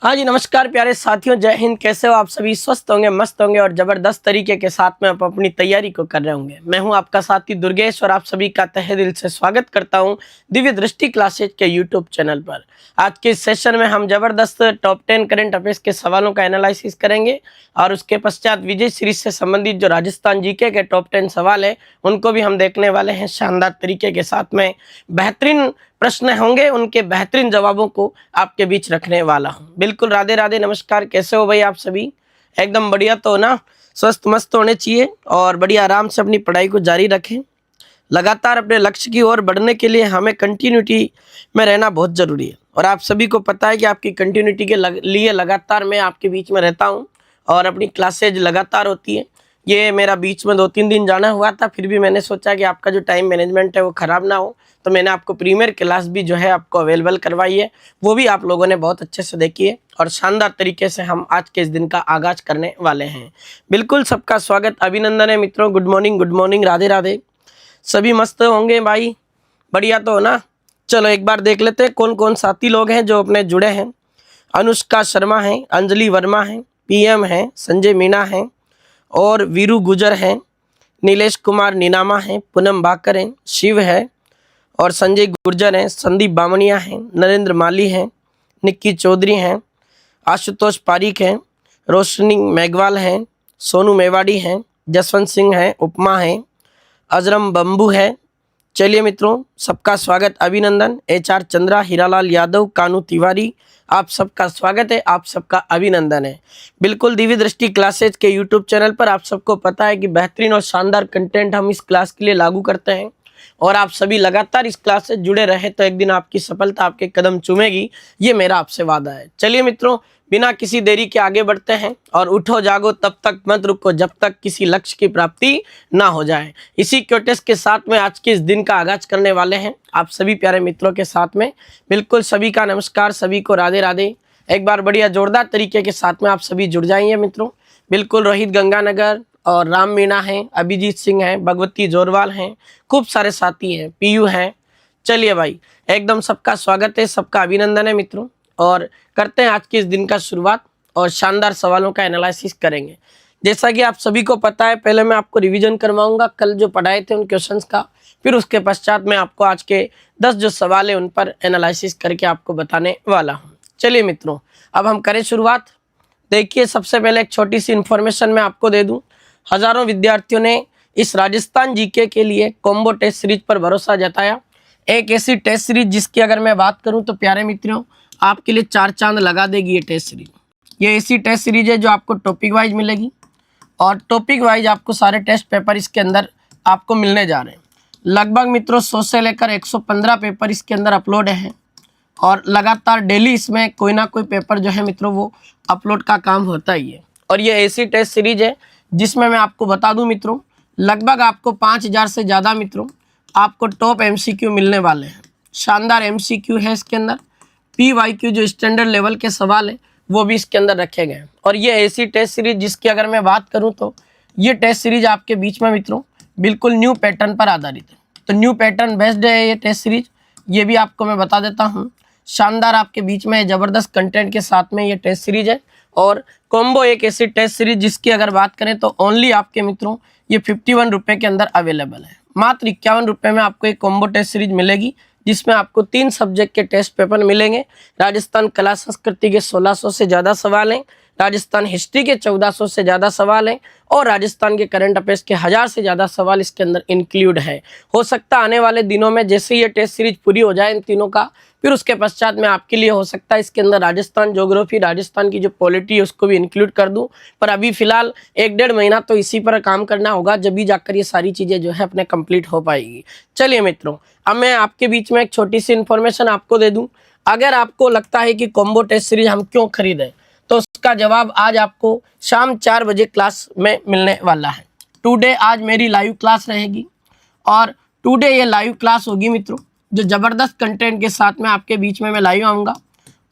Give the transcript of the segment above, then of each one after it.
हाँ जी, नमस्कार प्यारे साथियों, जय हिंद। कैसे हो आप सभी? स्वस्थ होंगे, मस्त होंगे और ज़बरदस्त तरीके के साथ में आप अपनी तैयारी को कर रहे होंगे। मैं हूं आपका साथी दुर्गेश और आप सभी का तहे दिल से स्वागत करता हूं दिव्य दृष्टि क्लासेज के यूट्यूब चैनल पर। आज के इस सेशन में हम ज़बरदस्त टॉप 10 करंट अफेयर्स के सवालों का एनालिसिस करेंगे और उसके पश्चात विजय सीरीज से संबंधित जो राजस्थान जीके के टॉप 10 सवाल है उनको भी हम देखने वाले हैं शानदार तरीके के साथ में। बेहतरीन प्रश्न होंगे, उनके बेहतरीन जवाबों को आपके बीच रखने वाला हूं। बिल्कुल राधे राधे, नमस्कार। कैसे हो भाई आप सभी? एकदम बढ़िया तो ना? स्वस्थ मस्त होने चाहिए और बढ़िया आराम से अपनी पढ़ाई को जारी रखें। लगातार अपने लक्ष्य की ओर बढ़ने के लिए हमें कंटिन्यूटी में रहना बहुत ज़रूरी है और आप सभी को पता है कि आपकी कंटिन्यूटी के लिए लगातार मैं आपके बीच में रहता हूं और अपनी क्लासेज लगातार होती है। ये मेरा बीच में 2-3 दिन जाना हुआ था, फिर भी मैंने सोचा कि आपका जो टाइम मैनेजमेंट है वो ख़राब ना हो, तो मैंने आपको प्रीमियर क्लास भी जो है आपको अवेलेबल करवाई है। वो भी आप लोगों ने बहुत अच्छे से देखी है और शानदार तरीके से हम आज के इस दिन का आगाज़ करने वाले हैं। बिल्कुल सबका स्वागत, अभिनंदन है मित्रों। Good morning, Radhe Radhe. सभी मस्त होंगे भाई? बढ़िया तो हो ना? चलो एक बार देख लेते हैं कौन कौन साथी लोग हैं जो अपने जुड़े हैं। अनुष्का शर्मा हैं, अंजलि वर्मा हैं, PM हैं, संजय मीणा हैं और वीरू गुजर हैं, नीलेश कुमार नीनामा हैं, पूनम भाकर हैं, शिव है और संजय गुर्जर हैं, संदीप बामणिया हैं, नरेंद्र माली हैं, निक्की चौधरी हैं, आशुतोष पारीक हैं, रोशनी मेघवाल हैं, सोनू मेवाड़ी हैं, जसवंत सिंह हैं, उपमा हैं, अजरम बम्बू है। चलिए मित्रों, सबका स्वागत, अभिनंदन। HR चंद्रा, हीरालाल यादव, कानू तिवारी, आप सबका स्वागत है, आप सबका अभिनंदन है। बिल्कुल दिव्य दृष्टि क्लासेज के यूट्यूब चैनल पर आप सबको पता है कि बेहतरीन और शानदार कंटेंट हम इस क्लास के लिए लागू करते हैं और आप सभी लगातार इस क्लास से जुड़े रहे तो एक दिन आपकी सफलता आपके कदम चूमेगी, ये मेरा आपसे वादा है। चलिए मित्रों, बिना किसी देरी के आगे बढ़ते हैं और उठो जागो तब तक मत रुको जब तक किसी लक्ष्य की प्राप्ति ना हो जाए। इसी क्योटेस के साथ में आज के इस दिन का आगाज करने वाले हैं आप सभी प्यारे मित्रों के साथ में। बिल्कुल सभी का नमस्कार, सभी को राधे राधे। एक बार बढ़िया जोरदार तरीके के साथ में आप सभी जुड़ जाइए मित्रों। बिल्कुल रोहित गंगानगर और राम मीणा हैं, अभिजीत सिंह हैं, भगवती जोरवाल हैं, खूब सारे साथी हैं, PU हैं। चलिए भाई, एकदम सबका स्वागत है, सबका अभिनंदन है मित्रों और करते हैं आज के इस दिन का शुरुआत और शानदार सवालों का एनालिसिस करेंगे। जैसा कि आप सभी को पता है, पहले मैं आपको रिवीजन करवाऊंगा कल जो पढ़ाए थे उन क्वेश्चंस का, फिर उसके पश्चात मैं आपको आज के 10 जो सवाल है उन पर एनालिसिस करके आपको बताने वाला हूँ। चलिए मित्रों, अब हम करें शुरुआत। देखिए, सबसे पहले एक छोटी सी इन्फॉर्मेशन मैं आपको दे दूँ। हजारों विद्यार्थियों ने इस राजस्थान जीके के लिए कॉम्बो टेस्ट सीरीज पर भरोसा जताया। एक ऐसी टेस्ट सीरीज जिसकी अगर मैं बात करूं तो प्यारे मित्रों आपके लिए 4 चांद लगा देगी ये टेस्ट सीरीज। ये ऐसी टेस्ट सीरीज है जो आपको टॉपिक वाइज मिलेगी और टॉपिक वाइज आपको सारे टेस्ट पेपर इसके अंदर आपको मिलने जा रहे हैं। लगभग मित्रों 100 से लेकर 115 पेपर इसके अंदर अपलोड हैं और लगातार डेली इसमें कोई ना कोई पेपर जो है मित्रों वो अपलोड का काम होता ही है। और ये ऐसी टेस्ट सीरीज है जिसमें मैं आपको बता दूं मित्रों, लगभग आपको 5000 से ज़्यादा मित्रों आपको टॉप MCQ मिलने वाले हैं। शानदार MCQ है इसके अंदर। PYQ जो स्टैंडर्ड लेवल के सवाल है वो भी इसके अंदर रखे गए हैं। और ये ऐसी टेस्ट सीरीज जिसकी अगर मैं बात करूं तो ये टेस्ट सीरीज आपके बीच में मित्रों बिल्कुल न्यू पैटर्न पर आधारित है। तो न्यू पैटर्न बेस्ड है ये टेस्ट सीरीज, ये भी आपको मैं बता देता हूँ। शानदार आपके बीच में ज़बरदस्त कंटेंट के साथ में ये टेस्ट सीरीज है और कॉम्बो एक ऐसी टेस्ट सीरीज जिसकी अगर बात करें तो ओनली आपके मित्रों ये 51 रुपये के अंदर अवेलेबल है। मात्र 51 रुपये में आपको एक कॉम्बो टेस्ट सीरीज मिलेगी जिसमें आपको 3 सब्जेक्ट के टेस्ट पेपर मिलेंगे। राजस्थान कला संस्कृति के 1600 से ज़्यादा सवाल हैं, राजस्थान हिस्ट्री के 1400 से ज़्यादा सवाल हैं और राजस्थान के करंट अफेयर्स के 1000 से ज़्यादा सवाल इसके अंदर इंक्लूड है। हो सकता है आने वाले दिनों में जैसे ये टेस्ट सीरीज पूरी हो जाए इन तीनों का, फिर उसके पश्चात में आपके लिए हो सकता है इसके अंदर राजस्थान ज्योग्राफी, राजस्थान की जो पॉलिटी है उसको भी इंक्लूड कर दूं। पर अभी फिलहाल 1-1.5 महीना तो इसी पर काम करना होगा, जब भी जाकर ये सारी चीज़ें जो है अपने कंप्लीट हो पाएगी। चलिए मित्रों, अब मैं आपके बीच में एक छोटी सी इन्फॉर्मेशन आपको दे दूं। अगर आपको लगता है कि कॉम्बो टेस्ट सीरीज हम क्यों खरीदें तो उसका जवाब आज आपको शाम 4 बजे क्लास में मिलने वाला है। टुडे आज मेरी लाइव क्लास रहेगी और टुडे ये लाइव क्लास होगी मित्रों जो ज़बरदस्त कंटेंट के साथ में आपके बीच में मैं लाइव आऊँगा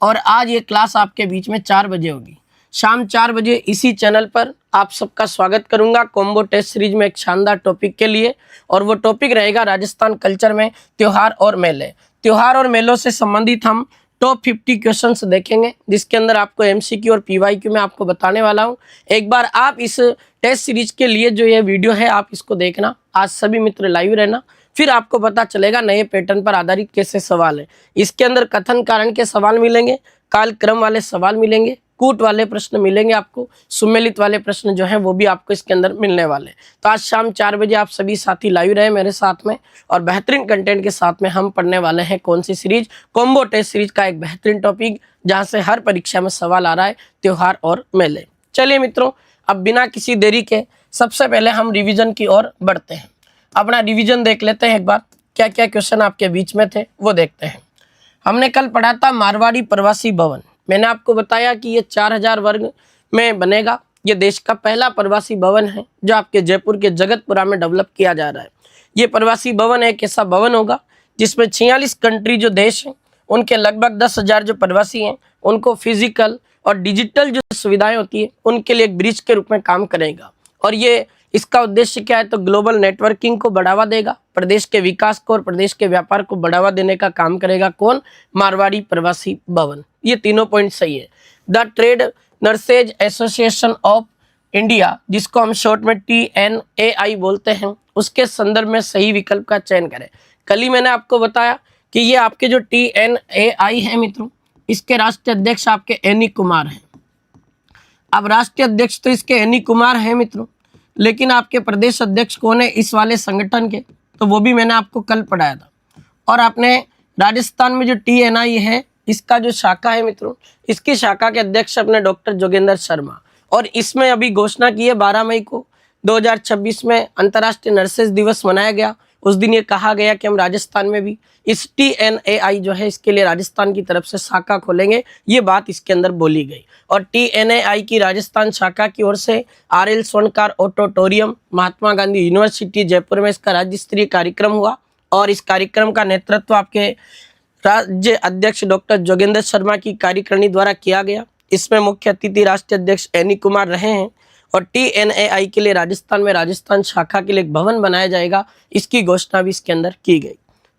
और आज ये क्लास आपके बीच में 4 बजे होगी। शाम 4 बजे इसी चैनल पर आप सबका स्वागत करूंगा कॉम्बो टेस्ट सीरीज में एक शानदार टॉपिक के लिए और वो टॉपिक रहेगा राजस्थान कल्चर में त्यौहार और मेले। त्यौहार और मेलों से संबंधित हम टॉप 50 क्वेश्चंस देखेंगे, जिसके अंदर आपको एमसीक्यू और पीवाईक्यू में आपको बताने वाला हूं। एक बार आप इस टेस्ट सीरीज के लिए जो ये वीडियो है आप इसको देखना। आज सभी मित्र लाइव रहना, फिर आपको पता चलेगा नए पैटर्न पर आधारित कैसे सवाल है। इसके अंदर कथन कारण के सवाल मिलेंगे, काल क्रम वाले सवाल मिलेंगे, कूट वाले प्रश्न मिलेंगे, आपको सुमेलित वाले प्रश्न जो हैं वो भी आपको इसके अंदर मिलने वाले। तो आज शाम 4 बजे आप सभी साथी लाइव रहे मेरे साथ में, और बेहतरीन कंटेंट के साथ में हम पढ़ने वाले हैं कौन सी सीरीज, कॉम्बो टेस्ट सीरीज का एक बेहतरीन टॉपिक, जहां से हर परीक्षा में सवाल आ रहा है, त्योहार और मेले। चलिए मित्रों, अब बिना किसी देरी के सबसे पहले हम रिविजन की ओर बढ़ते हैं। अपना रिविजन देख लेते हैं, एक बार क्या क्या क्वेश्चन आपके बीच में थे वो देखते हैं। हमने कल पढ़ा था मारवाड़ी प्रवासी भवन। मैंने आपको बताया कि ये 4000 वर्ग में बनेगा। ये देश का पहला प्रवासी भवन है जो आपके जयपुर के जगतपुरा में डेवलप किया जा रहा है। ये प्रवासी भवन एक ऐसा भवन होगा जिसमें 46 कंट्री जो देश हैं उनके लगभग 10,000 जो प्रवासी हैं उनको फिजिकल और डिजिटल जो सुविधाएं होती है उनके लिए एक ब्रिज के रूप में काम करेगा। और ये इसका उद्देश्य क्या है, तो ग्लोबल नेटवर्किंग को बढ़ावा देगा, प्रदेश के विकास को और प्रदेश के व्यापार को बढ़ावा देने का काम करेगा। कौन? मारवाड़ी प्रवासी भवन। ये तीनों पॉइंट सही है। The trade nurses association of India, जिसको हम शॉर्ट में TNAI बोलते हैं, उसके संदर्भ में सही विकल्प का चयन करें। कल ही मैंने आपको बताया कि ये आपके जो TNAI है मित्रों, इसके राष्ट्रीय अध्यक्ष आपके एनी कुमार हैं। अब राष्ट्रीय अध्यक्ष तो इसके एनी कुमार हैं मित्रों, लेकिन आपके प्रदेश अध्यक्ष कौन है इस वाले संगठन के, तो वो भी मैंने आपको कल पढ़ाया था। और आपने राजस्थान में जो TNI है इसका जो शाखा है मित्रों, इसकी शाखा के अध्यक्ष अपने डॉक्टर जोगेंद्र शर्मा। और इसमें अभी घोषणा की है 12 मई को 2026 में अंतर्राष्ट्रीय नर्सेज दिवस मनाया गया। उस दिन ये कहा गया कि हम राजस्थान में भी इस TNAI जो है इसके लिए राजस्थान की तरफ से शाखा खोलेंगे, ये बात इसके अंदर बोली गई। और TNAI की राजस्थान शाखा की ओर से RL स्वर्णकार ऑडिटोरियम, महात्मा गांधी यूनिवर्सिटी जयपुर में इसका राज्य स्तरीय कार्यक्रम हुआ। और इस कार्यक्रम का नेतृत्व आपके राज्य अध्यक्ष डॉक्टर जोगेंद्र शर्मा की कार्यकारिणी द्वारा किया गया। इसमें मुख्य अतिथि राष्ट्रीय अध्यक्ष एनी कुमार रहे हैं। और TNAI के लिए राजस्थान में राजस्थान शाखा के लिए एक भवन बनाया जाएगा, इसकी घोषणा भी इसके अंदर की गई।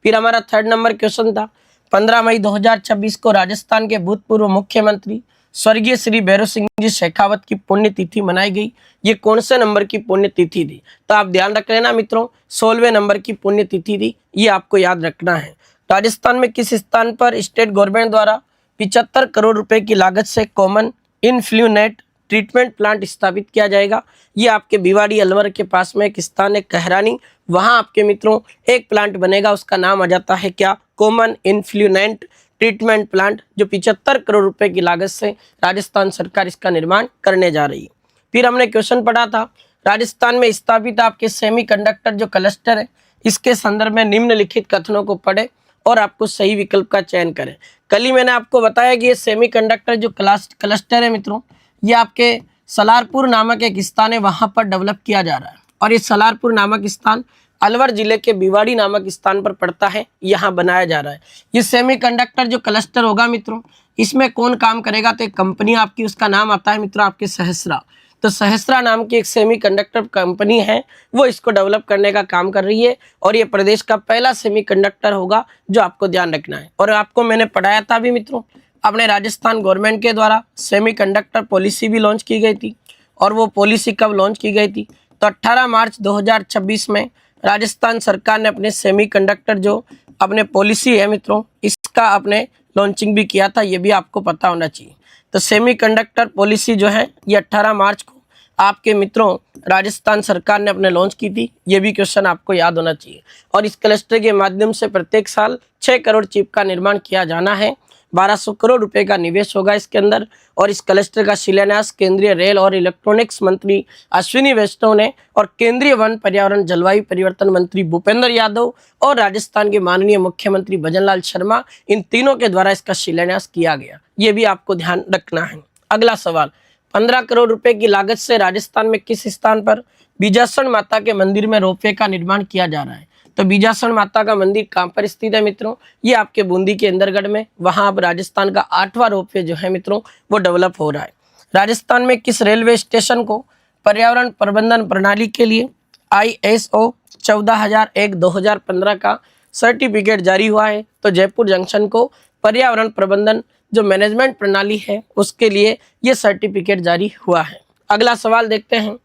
फिर हमारा 3rd नंबर क्वेश्चन था, 15 मई 2026 को राजस्थान के भूतपूर्व मुख्यमंत्री स्वर्गीय श्री भैरव सिंह जी शेखावत की पुण्यतिथि मनाई गई। ये कौन से नंबर की पुण्यतिथि थी? तो आप ध्यान रख लेना मित्रों, 16वें नंबर की पुण्यतिथि थी, ये आपको याद रखना है। राजस्थान में किस स्थान पर स्टेट गवर्नमेंट द्वारा 75 करोड़ रुपए की लागत से कॉमन इन्फ्लूएंट ट्रीटमेंट प्लांट स्थापित किया जाएगा? ये आपके भिवाड़ी अलवर के पास में एक स्थान है कहरानी, वहां आपके मित्रों एक प्लांट बनेगा, उसका नाम आ जाता है क्या? कॉमन इन्फ्लूएंट ट्रीटमेंट प्लांट, जो 75 करोड़ रुपए की लागत से राजस्थान सरकार इसका निर्माण करने जा रही है। फिर हमने क्वेश्चन पढ़ा था, राजस्थान में स्थापित आपके सेमीकंडक्टर जो क्लस्टर है, इसके संदर्भ में निम्नलिखित कथनों को पढ़े और आपको सही विकल्प का चयन करें। कल ही मैंने आपको बताया कि ये सेमीकंडक्टर जो क्लस्टर है मित्रों, ये आपके सलारपुर नामक एक स्थान है, वहां पर डेवलप किया जा रहा है। और ये सलारपुर नामक स्थान अलवर जिले के भिवाड़ी नामक स्थान पर पड़ता है, यहाँ बनाया जा रहा है। ये सेमीकंडक्टर जो क्लस्टर होगा मित्रों, इसमें कौन काम करेगा? तो एक कंपनी आपकी, उसका नाम आता है मित्रों आपके सहस्रा। तो सहस्रा नाम की एक सेमीकंडक्टर कंपनी है, वो इसको डेवलप करने का काम कर रही है। और ये प्रदेश का पहला सेमीकंडक्टर होगा, जो आपको ध्यान रखना है। और आपको मैंने पढ़ाया था भी मित्रों, अपने राजस्थान गवर्नमेंट के द्वारा सेमीकंडक्टर पॉलिसी भी लॉन्च की गई थी। और वो पॉलिसी कब लॉन्च की गई थी? तो 18 मार्च 2026 में राजस्थान सरकार ने अपने सेमीकंडक्टर जो अपने पॉलिसी है मित्रों, इसका अपने लॉन्चिंग भी किया था, ये भी आपको पता होना चाहिए। तो सेमीकंडक्टर पॉलिसी जो है ये 18 मार्च को आपके मित्रों राजस्थान सरकार ने अपने लॉन्च की थी, ये भी क्वेश्चन आपको याद होना चाहिए। और इस क्लस्टर के माध्यम से प्रत्येक साल 6 करोड़ चिप का निर्माण किया जाना है, 1200 करोड़ रुपए का निवेश होगा इसके अंदर। और इस क्लस्टर का शिलान्यास केंद्रीय रेल और इलेक्ट्रॉनिक्स मंत्री अश्विनी वैष्णव ने, और केंद्रीय वन पर्यावरण जलवायु परिवर्तन मंत्री भूपेंद्र यादव और राजस्थान के माननीय मुख्यमंत्री भजनलाल शर्मा, इन तीनों के द्वारा इसका शिलान्यास किया गया। ये भी आपको ध्यान रखना है। अगला सवाल, 15 करोड़ रुपए की लागत से राजस्थान में किस स्थान पर बीजासन माता के मंदिर में रोपवे का निर्माण किया जा रहा है? तो बीजासन माता का मंदिर कहाँ पर स्थित है मित्रों? ये आपके बूंदी के अंदरगढ़ में, वहां अब राजस्थान का 8वां रोपवे जो है मित्रों वो डेवलप हो रहा है। राजस्थान में किस रेलवे स्टेशन को पर्यावरण प्रबंधन प्रणाली के लिए ISO 14001/2015 का सर्टिफिकेट जारी हुआ है? तो जयपुर जंक्शन को पर्यावरण प्रबंधन जो मैनेजमेंट प्रणाली है उसके लिए ये सर्टिफिकेट जारी हुआ है। अगला सवाल देखते हैं।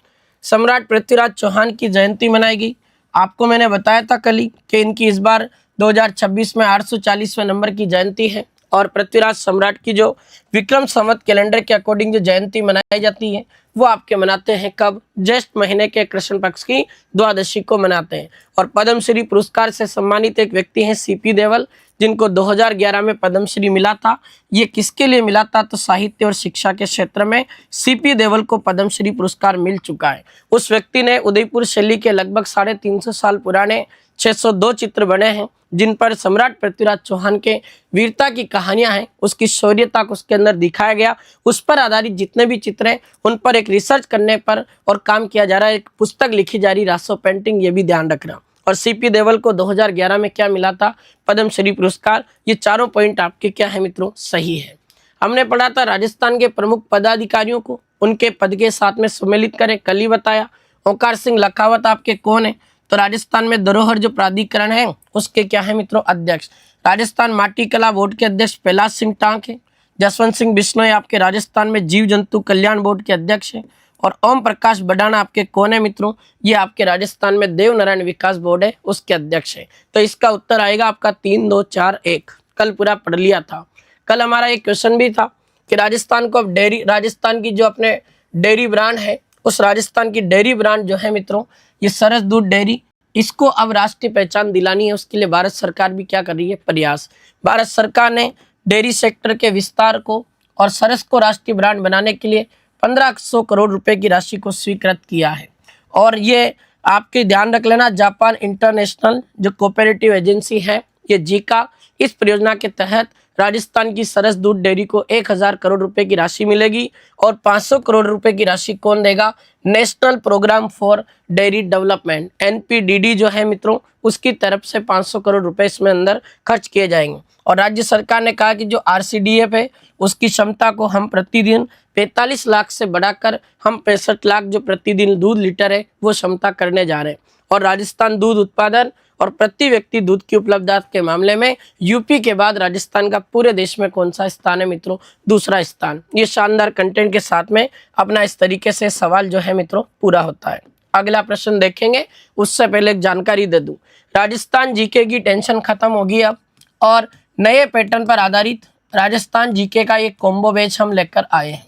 सम्राट पृथ्वीराज चौहान की जयंती मनाई गई। आपको मैंने बताया था कल ही कि इनकी इस बार 2026 में 840वें नंबर की जयंती है और पृथ्वीराज सम्राट की जो विक्रम संवत कैलेंडर के अकॉर्डिंग जो जयंती मनाई जाती है वो आपके मनाते हैं कब? ज्येष्ठ महीने के कृष्ण पक्ष की द्वादशी को मनाते हैं। और पद्मश्री पुरस्कार से सम्मानित एक व्यक्ति हैं सीपी देवल, जिनको 2011 में पद्मश्री मिला था। ये किसके लिए मिला था? तो साहित्य और शिक्षा के क्षेत्र में सीपी देवल को पद्मश्री पुरस्कार मिल चुका है। उस व्यक्ति ने उदयपुर शैली के लगभग 350 साल पुराने 602 चित्र बने हैं जिन पर सम्राट पृथ्वीराज चौहान के वीरता की कहानियां हैं, उसकी शौर्यता को उसके अंदर दिखाया गया। उस पर आधारित जितने भी चित्र हैं उन पर एक रिसर्च करने पर और काम किया जा रहा है। एक पुस्तक लिखी जा रही रासो पेंटिंग, ये भी ध्यान रखना। और सीपी देवल को 2011 में क्या मिला था? पद्मश्री पुरस्कार। ये चारों पॉइंट आपके क्या है मित्रों? सही है। हमने पढ़ा था राजस्थान के प्रमुख पदाधिकारियों को उनके पद के साथ में सम्मिलित करें, कल ही बताया। ओंकार सिंह लखावत आपके कौन है? तो राजस्थान में धरोहर जो प्राधिकरण है उसके क्या है मित्रों? अध्यक्ष। राजस्थान माटी कला बोर्ड के अध्यक्ष कैलाश सिंह टांक है। जसवंत सिंह बिश्नोई आपके राजस्थान में जीव जंतु कल्याण बोर्ड के अध्यक्ष है। और ओम प्रकाश बडाना आपके कौन है मित्रों? ये आपके राजस्थान में देव नारायण विकास बोर्ड है उसके अध्यक्ष है। तो इसका उत्तर आएगा आपका 3, 2, 4, 1। कल पूरा पढ़ लिया था। कल हमारा एक क्वेश्चन भी था कि राजस्थान को अब डेयरी, राजस्थान की जो अपने डेयरी ब्रांड है उस राजस्थान की डेयरी ब्रांड जो है मित्रों ये सरस दूध डेयरी, इसको अब राष्ट्रीय पहचान दिलानी है। उसके लिए भारत सरकार भी क्या कर रही है? प्रयास। भारत सरकार ने डेयरी सेक्टर के विस्तार को और सरस को राष्ट्रीय ब्रांड बनाने के लिए 1500 करोड़ रुपए की राशि को स्वीकृत किया है। और ये आपके ध्यान रख लेना, जापान इंटरनेशनल जो कोऑपरेटिव एजेंसी है ये जीका, इस परियोजना के तहत राजस्थान की सरस दूध डेयरी को 1000 करोड़ रुपए की राशि मिलेगी। और 500 करोड़ रुपए की राशि कौन देगा? National programme for dairy development NPDD जो है मित्रों उसकी तरफ से 500 करोड़ रुपए इसमें अंदर खर्च किए जाएंगे। और राज्य सरकार ने कहा कि जो RCDF है उसकी क्षमता को हम प्रतिदिन 45 लाख से बढ़ाकर हम 65 लाख जो प्रतिदिन दूध लीटर है वो क्षमता करने जा रहे हैं। और राजस्थान दूध उत्पादन और प्रति व्यक्ति दूध की उपलब्धता के मामले में यूपी के बाद राजस्थान का पूरे देश में कौन सा स्थान है मित्रों? दूसरा स्थान। ये शानदार कंटेंट के साथ में अपना इस तरीके से सवाल जो है मित्रों पूरा होता है। अगला प्रश्न देखेंगे, उससे पहले एक जानकारी दे दूं। राजस्थान जीके की टेंशन खत्म होगी अब और नए पैटर्न पर आधारित राजस्थान जीके का एक कॉम्बो बैच हम लेकर आए हैं।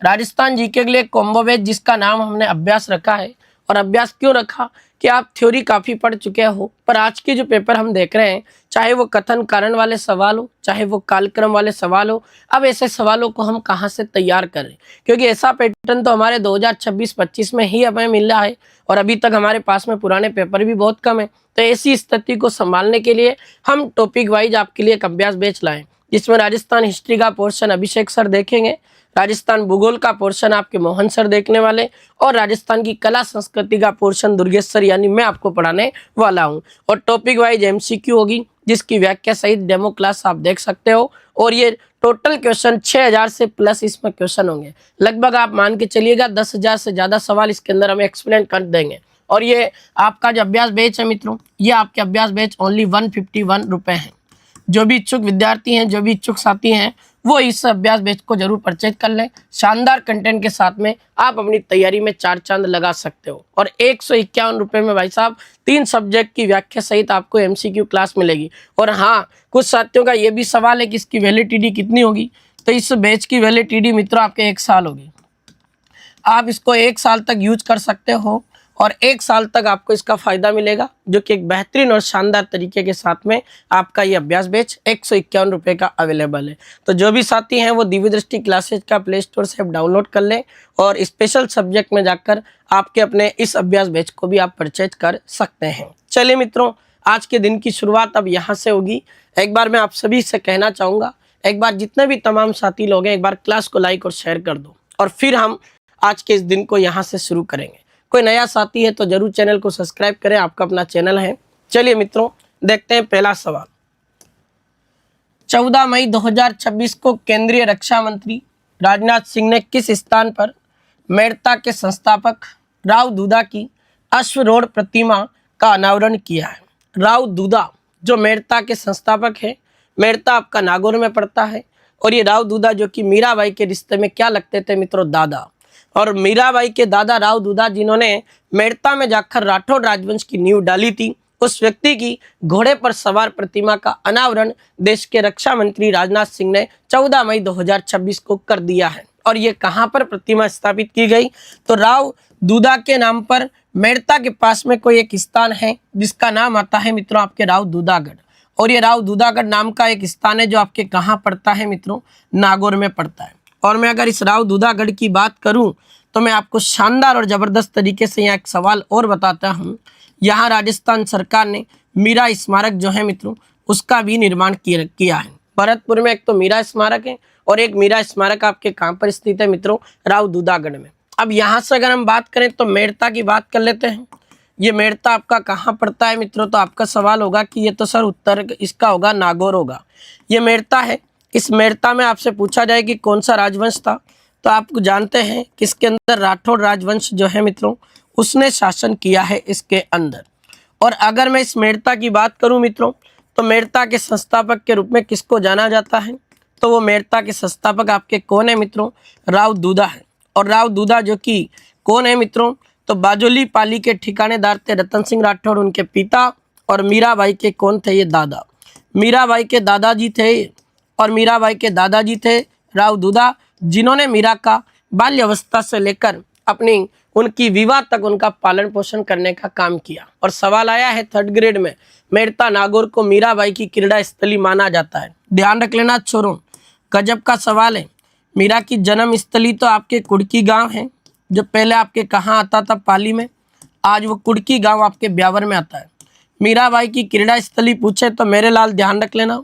राजस्थान जीके के लिए कॉम्बो बैच जिसका नाम हमने अभ्यास रखा है। और अभ्यास क्यों रखा? कि आप थ्योरी काफ़ी पढ़ चुके हो, पर आज के जो पेपर हम देख रहे हैं चाहे वो कथन कारण वाले सवाल हो चाहे वो कालक्रम वाले सवाल हो, अब ऐसे सवालों को हम कहाँ से तैयार करें? क्योंकि ऐसा पैटर्न तो हमारे 2026-25 में ही हमें मिल रहा है और अभी तक हमारे पास में पुराने पेपर भी बहुत कम है। तो ऐसी स्थिति को संभालने के लिए हम टॉपिक वाइज आपके लिए एक अभ्यास बैच लाएं जिसमें राजस्थान हिस्ट्री का पोर्शन अभिषेक सर देखेंगे, राजस्थान भूगोल का पोर्शन आपके मोहन सर देखने वाले और राजस्थान की कला संस्कृति का पोर्शन दुर्गेश सर यानी मैं आपको पढ़ाने वाला हूं। और टॉपिक वाइज MCQ होगी जिसकी व्याख्या सहित डेमो क्लास आप देख सकते हो। और ये टोटल क्वेश्चन 6000 से प्लस इसमें क्वेश्चन होंगे। लगभग आप मान के चलिएगा 10,000 से ज़्यादा सवाल इसके अंदर हम एक्सप्लेन कर देंगे। और ये आपका जो अभ्यास बैच है मित्रों, ये आपके अभ्यास बैच ओनली 151 रुपये हैं। जो भी इच्छुक विद्यार्थी हैं, जो भी इच्छुक साथी हैं, वो इस अभ्यास बैच को जरूर परचेज कर लें। शानदार कंटेंट के साथ में आप अपनी तैयारी में 4 चांद लगा सकते हो। और 151 रुपये में भाई साहब 3 सब्जेक्ट की व्याख्या सहित आपको MCQ क्लास मिलेगी। और हाँ, कुछ साथियों का ये भी सवाल है कि इसकी वैलिडिटी कितनी होगी? तो इस बैच की वैलिडिटी मित्रों आपके 1 साल होगी। आप इसको 1 साल तक यूज कर सकते हो और 1 साल तक आपको इसका फायदा मिलेगा, जो कि एक बेहतरीन और शानदार तरीके के साथ में आपका ये अभ्यास बैच 151 रुपये का अवेलेबल है। तो जो भी साथी हैं वो दिव्य दृष्टि क्लासेज का प्ले स्टोर से डाउनलोड कर लें और स्पेशल सब्जेक्ट में जाकर आपके अपने इस अभ्यास बैच को भी आप परचेज कर सकते हैं। चलिए मित्रों, आज के दिन की शुरुआत अब यहाँ से होगी। एक बार मैं आप सभी से कहना चाहूँगा, एक बार जितने भी तमाम साथी लोग हैं एक बार क्लास को लाइक और शेयर कर दो और फिर हम आज के इस दिन को यहाँ से शुरू करेंगे। कोई नया साथी है तो जरूर चैनल को सब्सक्राइब करें, आपका अपना चैनल है। चलिए मित्रों, देखते हैं पहला सवाल। 14 मई 2026 को केंद्रीय रक्षा मंत्री राजनाथ सिंह ने किस स्थान पर मेड़ता के संस्थापक राव दूधा की अश्वरोढ़ प्रतिमा का अनावरण किया है? राव दूधा जो मेड़ता के संस्थापक है, मेड़ता आपका नागौर में पड़ता है। और ये राव दूधा जो कि मीराबाई के रिश्ते में क्या लगते थे मित्रों, दादा। और मीराबाई के दादा राव दूधा जिन्होंने मेड़ता में जाकर राठौड़ राजवंश की नींव डाली थी, उस व्यक्ति की घोड़े पर सवार प्रतिमा का अनावरण देश के रक्षा मंत्री राजनाथ सिंह ने 14 मई 2026 को कर दिया है। और ये कहां पर प्रतिमा स्थापित की गई, तो राव दूधा के नाम पर मेड़ता के पास में कोई एक स्थान है जिसका नाम आता है मित्रों आपके राव दूधागढ़। और ये राव दूधागढ़ नाम का एक स्थान है जो आपके कहाँ पड़ता है मित्रों, नागौर में पड़ता है। और मैं अगर इस राव दूधागढ़ की बात करूं तो मैं आपको शानदार और जबरदस्त तरीके से यहाँ एक सवाल और बताता हूँ। यहाँ राजस्थान सरकार ने मीरा स्मारक जो है मित्रों उसका भी निर्माण किया है। भरतपुर में एक तो मीरा स्मारक है और एक मीरा स्मारक आपके कहाँ पर स्थित है मित्रों, राव दूधागढ़ में। अब यहाँ से अगर हम बात करें तो मेड़ता की बात कर लेते हैं। ये मेड़ता आपका कहाँ पड़ता है मित्रों, तो आपका सवाल होगा कि ये तो सर उत्तर इसका होगा नागौर होगा। ये मेड़ता है, इस मेड़ता में आपसे पूछा जाए कि कौन सा राजवंश था, तो आप जानते हैं कि इसके अंदर राठौड़ राजवंश जो है मित्रों उसने शासन किया है इसके अंदर। और अगर मैं इस मेड़ता की बात करूं मित्रों तो मेड़ता के संस्थापक के रूप में किसको जाना जाता है, तो वो मेड़ता के संस्थापक आपके कौन है मित्रों, राव दूधा है। और राव दूधा जो कि कौन है मित्रों, तो बाजोली पाली के ठिकानेदार थे रतन सिंह राठौड़ उनके पिता, और मीराबाई के कौन थे, ये दादा। मीराबाई के दादाजी थे, और मीराबाई के दादाजी थे राव दूधा, जिन्होंने मीरा का बाल्यावस्था से लेकर अपनी उनकी विवाह तक उनका पालन पोषण करने का काम किया। और सवाल आया है 3rd ग्रेड में, मेड़ता नागौर को मीराबाई की क्रीड़ा स्थली माना जाता है। ध्यान रख लेना छोरों, गजब का सवाल है। मीरा की जन्म स्थली तो आपके कुड़की गांव है, जो पहले आपके कहाँ आता था, पाली में। आज वो कुड़की गांव आपके ब्यावर में आता है। मीराबाई की क्रीड़ा स्थली पूछे तो मेरे लाल ध्यान रख लेना,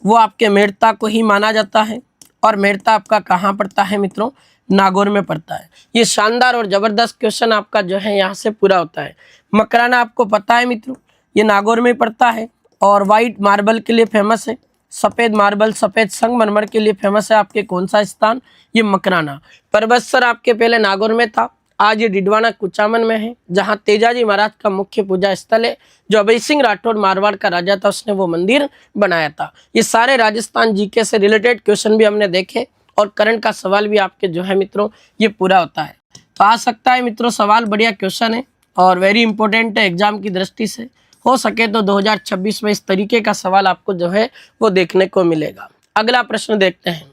वो आपके मेड़ता को ही माना जाता है। और मेड़ता आपका कहाँ पड़ता है मित्रों, नागौर में पड़ता है। ये शानदार और जबरदस्त क्वेश्चन आपका जो है यहाँ से पूरा होता है। मकराना आपको पता है मित्रों, ये नागौर में पड़ता है और वाइट मार्बल के लिए फेमस है। सफ़ेद मार्बल, सफ़ेद संगमरमर के लिए फेमस है आपके कौन सा स्थान, ये मकराना। परबतसर आपके पहले नागौर में था, आज ये डिडवाना कुचामन में है, जहाँ तेजाजी महाराज का मुख्य पूजा स्थल है। जो अभय सिंह राठौड़ मारवाड़ का राजा था उसने वो मंदिर बनाया था। ये सारे राजस्थान जीके से रिलेटेड क्वेश्चन भी हमने देखे और करंट का सवाल भी आपके जो है मित्रों ये पूरा होता है। तो आ सकता है मित्रों सवाल, बढ़िया क्वेश्चन है और वेरी इंपॉर्टेंट है एग्जाम की दृष्टि से। हो सके तो 2026 में इस तरीके का सवाल आपको जो है वो देखने को मिलेगा। अगला प्रश्न देखते हैं।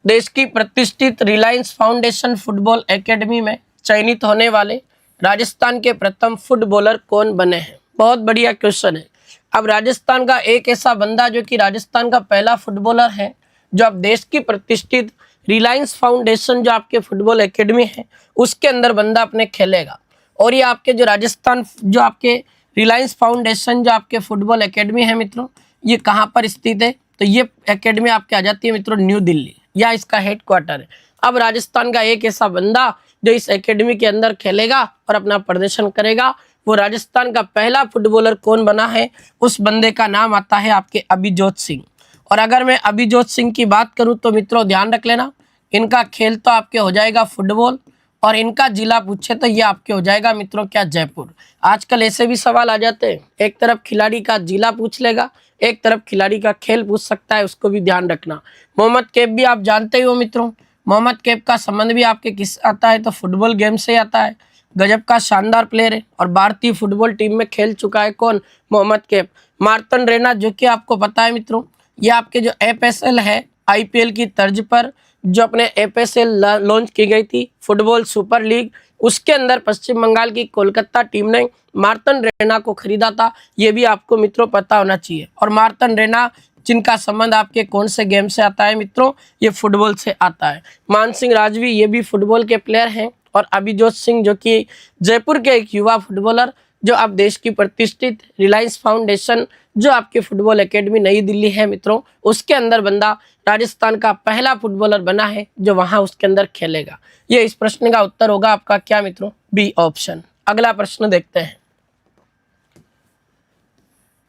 देश की प्रतिष्ठित रिलायंस फाउंडेशन फुटबॉल एकेडमी में चयनित होने वाले राजस्थान के प्रथम फुटबॉलर कौन बने हैं? बहुत बढ़िया क्वेश्चन है। अब राजस्थान का एक ऐसा बंदा जो कि राजस्थान का पहला फुटबॉलर है जो अब देश की प्रतिष्ठित रिलायंस फाउंडेशन जो आपके फुटबॉल एकेडमी है उसके अंदर बंदा अपने खेलेगा। और ये आपके जो राजस्थान जो आपके रिलायंस फाउंडेशन जो आपके फुटबॉल एकेडमी है मित्रों, ये कहाँ पर स्थित है? तो ये एकेडमी आपके आ जाती है मित्रों न्यू दिल्ली, या इसका हेड क्वार्टर है। अब राजस्थान का एक ऐसा बंदा जो इस एकेडमी के अंदर खेलेगा और अपना प्रदर्शन करेगा, वो राजस्थान का पहला फुटबॉलर कौन बना है, उस बंदे का नाम आता है आपके अभिजोत सिंह। और अगर मैं अभिजोत सिंह की बात करूं तो मित्रों ध्यान रख लेना, इनका खेल तो आपके हो जाएगा फुटबॉल, और इनका जिला पूछे तो ये आपके हो जाएगा मित्रों क्या, जयपुर। आजकल ऐसे भी सवाल आ जाते हैं, एक तरफ खिलाड़ी का जिला पूछ लेगा, एक तरफ खिलाड़ी का खेल पूछ सकता है, उसको भी ध्यान रखना। मोहम्मद कैफ भी आप जानते ही हो मित्रों, मोहम्मद कैफ का संबंध भी आपके किस आता है, तो फुटबॉल गेम से आता है। गजब का शानदार प्लेयर है और भारतीय फुटबॉल टीम में खेल चुका है कौन, मोहम्मद कैफ। मार्तन रैना जो कि आपको पता है मित्रों, ये आपके जो एफएसएल है आईपीएल की तर्ज पर जो अपने एफएसएल लॉन्च की गई थी फुटबॉल सुपर लीग, उसके अंदर पश्चिम बंगाल की कोलकाता टीम ने मार्तन रैना को खरीदा था। ये भी आपको मित्रों पता होना चाहिए। और मार्तन रैना जिनका संबंध आपके कौन से गेम से आता है मित्रों, ये फुटबॉल से आता है। मान सिंह राजवी ये भी फुटबॉल के प्लेयर हैं। और अभिजोत सिंह जो कि जयपुर के एक युवा फुटबॉलर जो अब देश की प्रतिष्ठित रिलायंस फाउंडेशन जो आपके फुटबॉल एकेडमी नई दिल्ली है मित्रों, उसके अंदर बंदा राजस्थान का पहला फुटबॉलर बना है जो वहां उसके अंदर खेलेगा। ये इस प्रश्न का उत्तर होगा आपका क्या मित्रों, बी ऑप्शन। अगला प्रश्न देखते हैं।